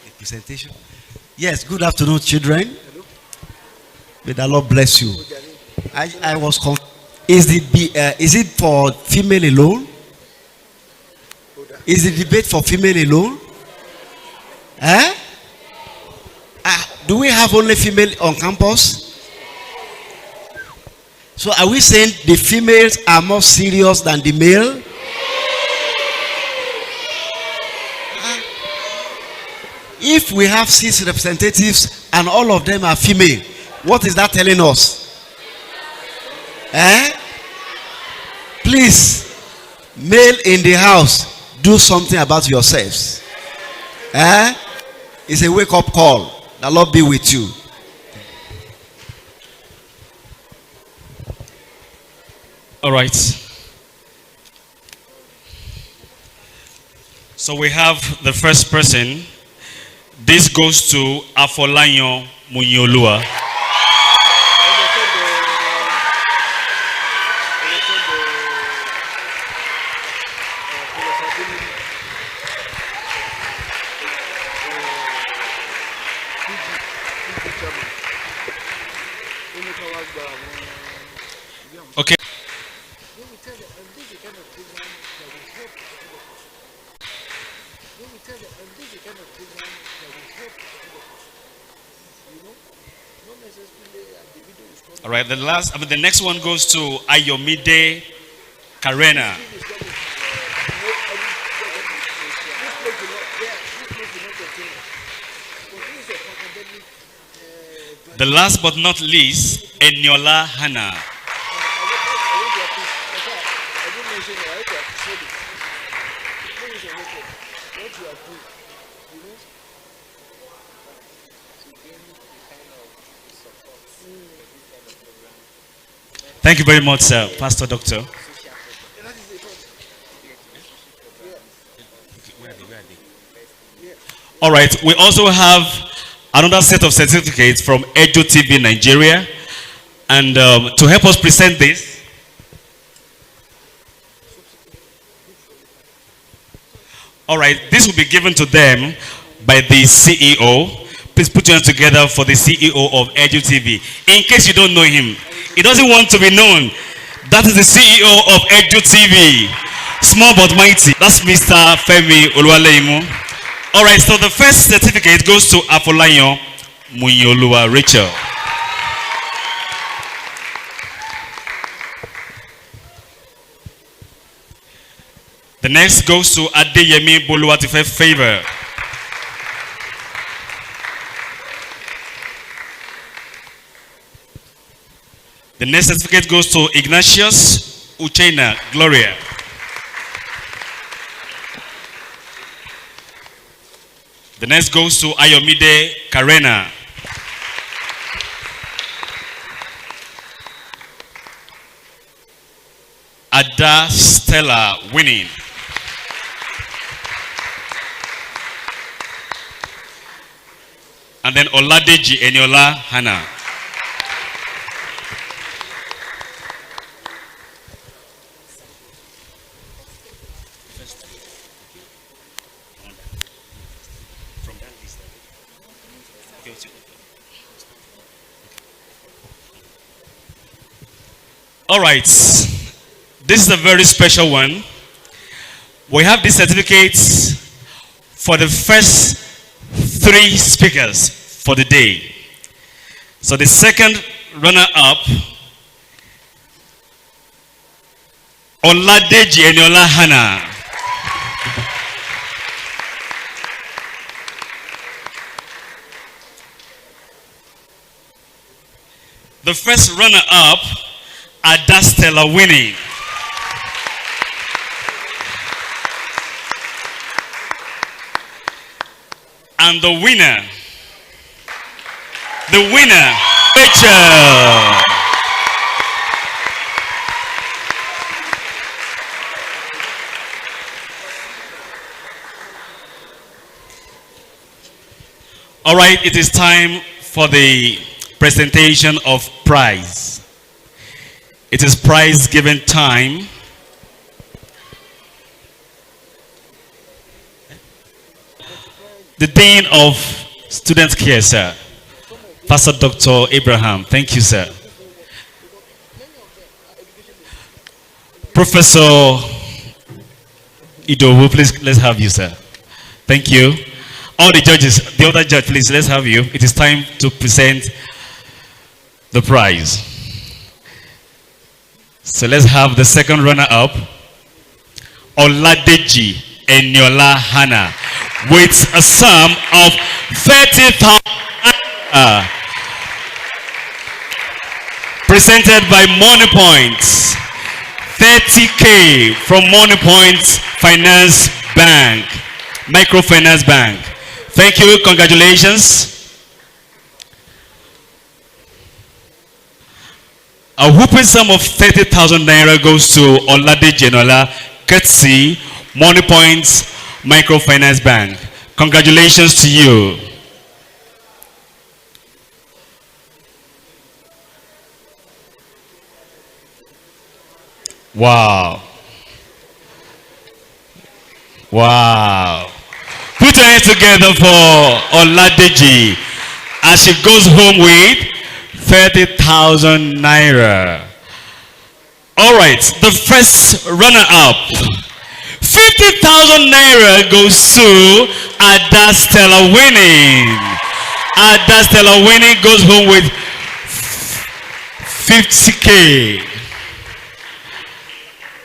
The presentation. Yes, good afternoon, children. May the Lord bless you. I was is it for female alone? Is the debate for female alone? Eh? Do we have only female on campus? So are we saying the females are more serious than the male? If we have 6 representatives and all of them are female, what is that telling us? Eh? Please, male in the house, do something about yourselves. Eh? It's a wake-up call. The Lord be with you. All right. So we have the first person. This goes to Afolayan Munyolua. Okay. All right, the next one goes to Ayomide Karena. The last but not least, Eniola Hannah. Thank you very much, sir, Pastor Doctor. All right, we also have another set of certificates from Edu TV Nigeria. And to help us present this, all right, this will be given to them by the CEO. Please put your hands together for the CEO of Edu TV. In case you don't know him, he doesn't want to be known. That is the CEO of Edu TV. Small but mighty. That's Mr. Femi Oluwaleimu. All right, so the first certificate goes to Afolayan Munyoluwa Rachel. The next goes to Adeyemi Boluwatife Favor. The next certificate goes to Ignatius Uchena Gloria. The next goes to Ayomide Karena. Ada Stella winning. And then Oladeji Eniola Hannah. All right, this is a very special one. We have these certificates for the first 3 speakers for the day. So the second runner-up, Oladeji Eniola Hannah. The first runner-up, Ada Stella winning. And the winner, Rachel. All right, it is time for the presentation of prize. It is prize giving time. The Dean of Student Care, sir. Pastor Dr. Abraham. Thank you, sir. Professor Idowu, please, let's have you, sir. Thank you. All the judges, the other judge, please, let's have you. It is time to present the prize. So let's have the second runner-up, Oladeji Eniola Hannah, with a sum of 30,000. Presented by Money Points. 30K from Money Points Finance Bank, Microfinance Bank. Thank you, congratulations. A whooping sum of 30,000 naira goes to Oladeji Eniola, courtesy Money Points Microfinance Bank. Congratulations to you. Wow. Wow. Put your hands together for Oladeji as she goes home with 30,000 naira. All right, the first runner-up, 50,000 naira goes to Ada Stella Winning. Ada Stella Winning goes home with 50K.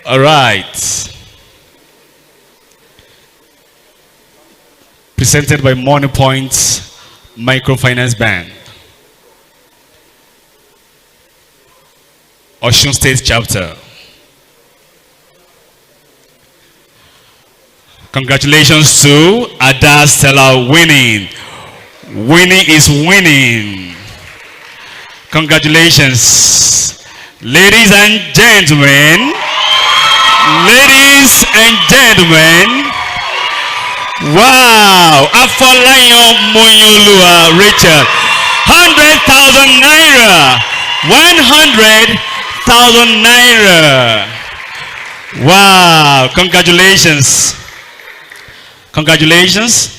All right. Presented by Money Point Microfinance Bank, Osun State Chapter. Congratulations to Ada Stella Winning. Winning is winning. Congratulations. Ladies and gentlemen, ladies and gentlemen, wow, Afolayan Moyolua Richard, 100,000 naira, 100,000 naira. Wow, congratulations. Congratulations.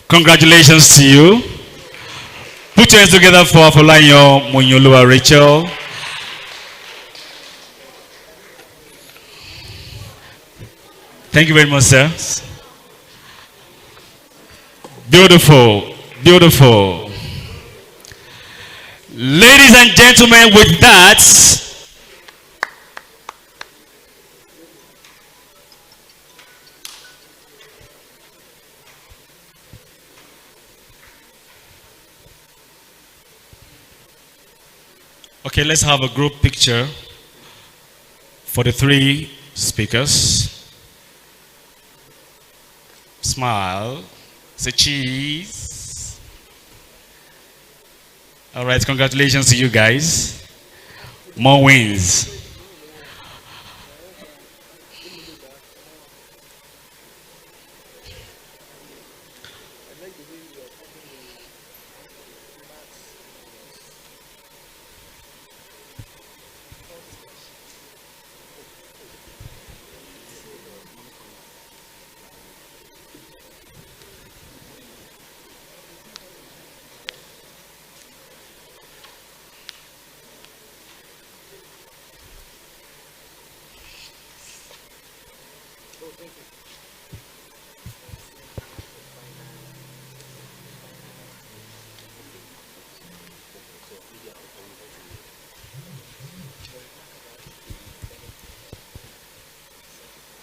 Congratulations to you. Put your hands together for Afolayan Moyolua Rachel. Thank you very much, sir. Beautiful, beautiful. Ladies and gentlemen, with that, okay, let's have a group picture for the three speakers. Smile. Say cheese. All right, congratulations to you guys. More wins.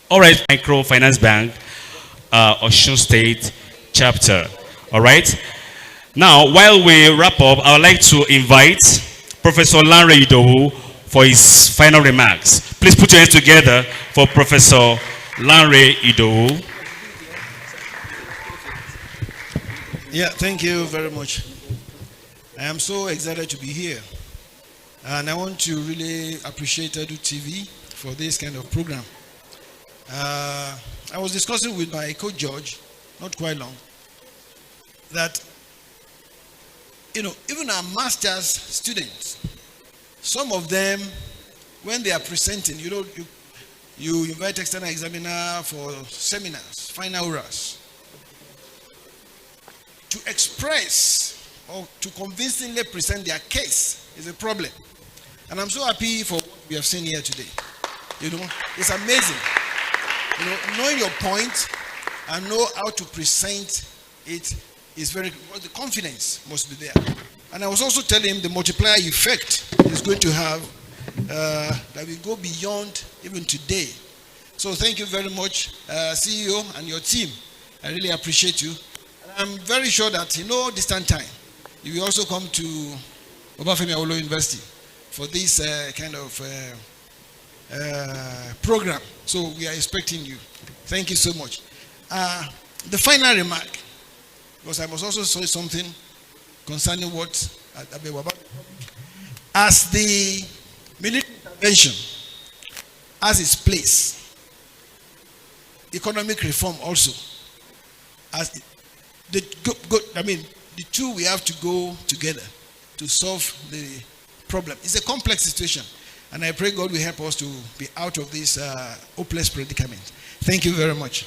All right, Microfinance Bank, Osun State Chapter. All right. Now, while we wrap up, I would like to invite Professor Lanre Idowu for his final remarks. Please put your hands together for Professor Lanre Idowu. Yeah, thank you very much. I am so excited to be here. And I want to really appreciate Edu TV for this kind of program. I was discussing with my co-judge, not quite long, that, you know, even our master's students, some of them, when they are presenting, you know, you invite external examiner for seminars, final orals, to express or to convincingly present their case is a problem. And I'm so happy for what we have seen here today. You know, it's amazing. You know, knowing your point and know how to present it is very, the confidence must be there. And I was also telling him the multiplier effect is going to have that will go beyond even today. So thank you very much, CEO and your team. I really appreciate you. And I'm very sure that in no distant time, you will also come to Obafemi Awolowo University for this kind of program. So we are expecting you. Thank you so much. The final remark, because I must also say something concerning what as the military intervention has its place, economic reform also as the two we have to go together to solve the problem. It's a complex situation. And I pray God will help us to be out of this hopeless predicament. Thank you very much.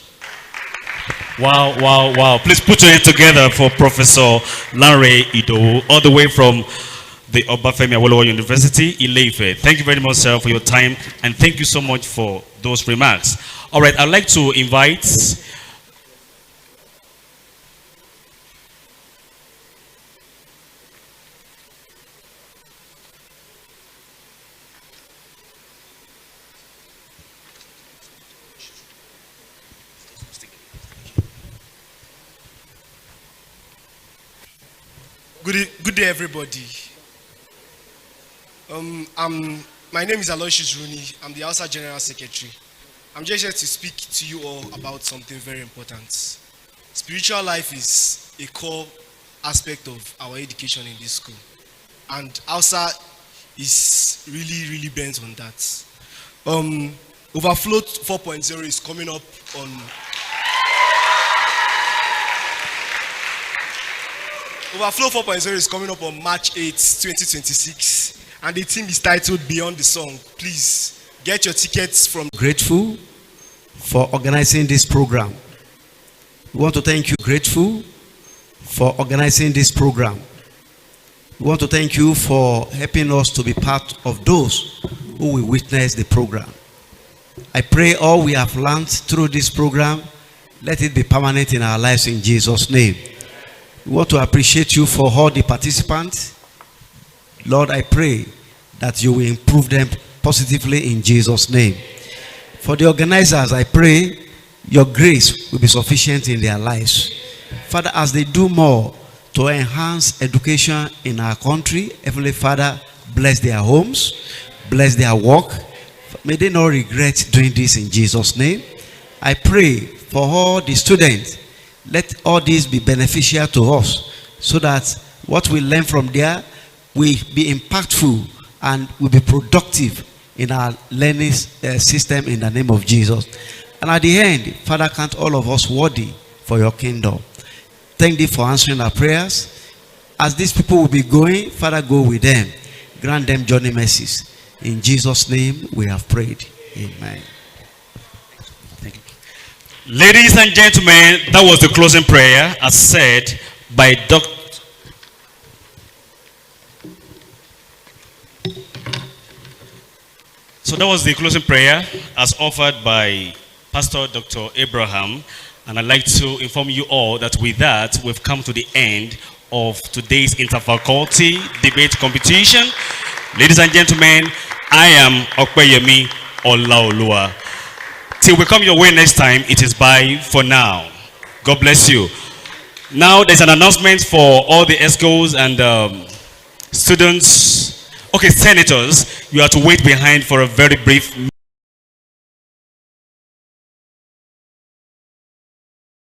Wow, wow, wow. Please put your hands together for Professor Lanre Ido, all the way from the Obafemi Awolowo University, Ile-Ife. Thank you very much, sir, for your time, and thank you so much for those remarks. All right, I'd like to invite Good day, everybody. My name is Aloysius Rooney. I'm the Hausa General Secretary. I'm just here to speak to you all about something very important. Spiritual life is a core aspect of our education in this school. And Hausa is really bent on that. Overflow 4.0 is coming up on... Overflow 4.0 is coming up on March 8, 2026, and the theme is titled Beyond the Song. Please get your tickets from... Grateful for organizing this program. We want to thank you, grateful for organizing this program. We want to thank you for helping us to be part of those who will witness the program. I pray all we have learned through this program, let it be permanent in our lives in Jesus' name. We want to appreciate you for all the participants. Lord, I pray that you will improve them positively in Jesus' name. For the organizers, I pray your grace will be sufficient in their lives. Father, as they do more to enhance education in our country, Heavenly Father, bless their homes, bless their work. May they not regret doing this in Jesus' name. I pray for all the students. Let all this be beneficial to us so that what we learn from there will be impactful and will be productive in our learning system in the name of Jesus. And at the end, Father, count all of us worthy for your kingdom. Thank thee for answering our prayers. As these people will be going, Father, go with them. Grant them journey mercies. In Jesus' name we have prayed. Amen. Ladies and gentlemen, that was the closing prayer as said by Dr. So that was the closing prayer as offered by Pastor Dr. Abraham. And I'd like to inform you all that with that, we've come to the end of today's interfaculty debate competition. Ladies and gentlemen, I am Okpeyemi Olaoluwa. Till we come your way next time, it is bye for now. God bless you. Now there's an announcement for all the ESCOs and students. Okay, senators, you have to wait behind for a very brief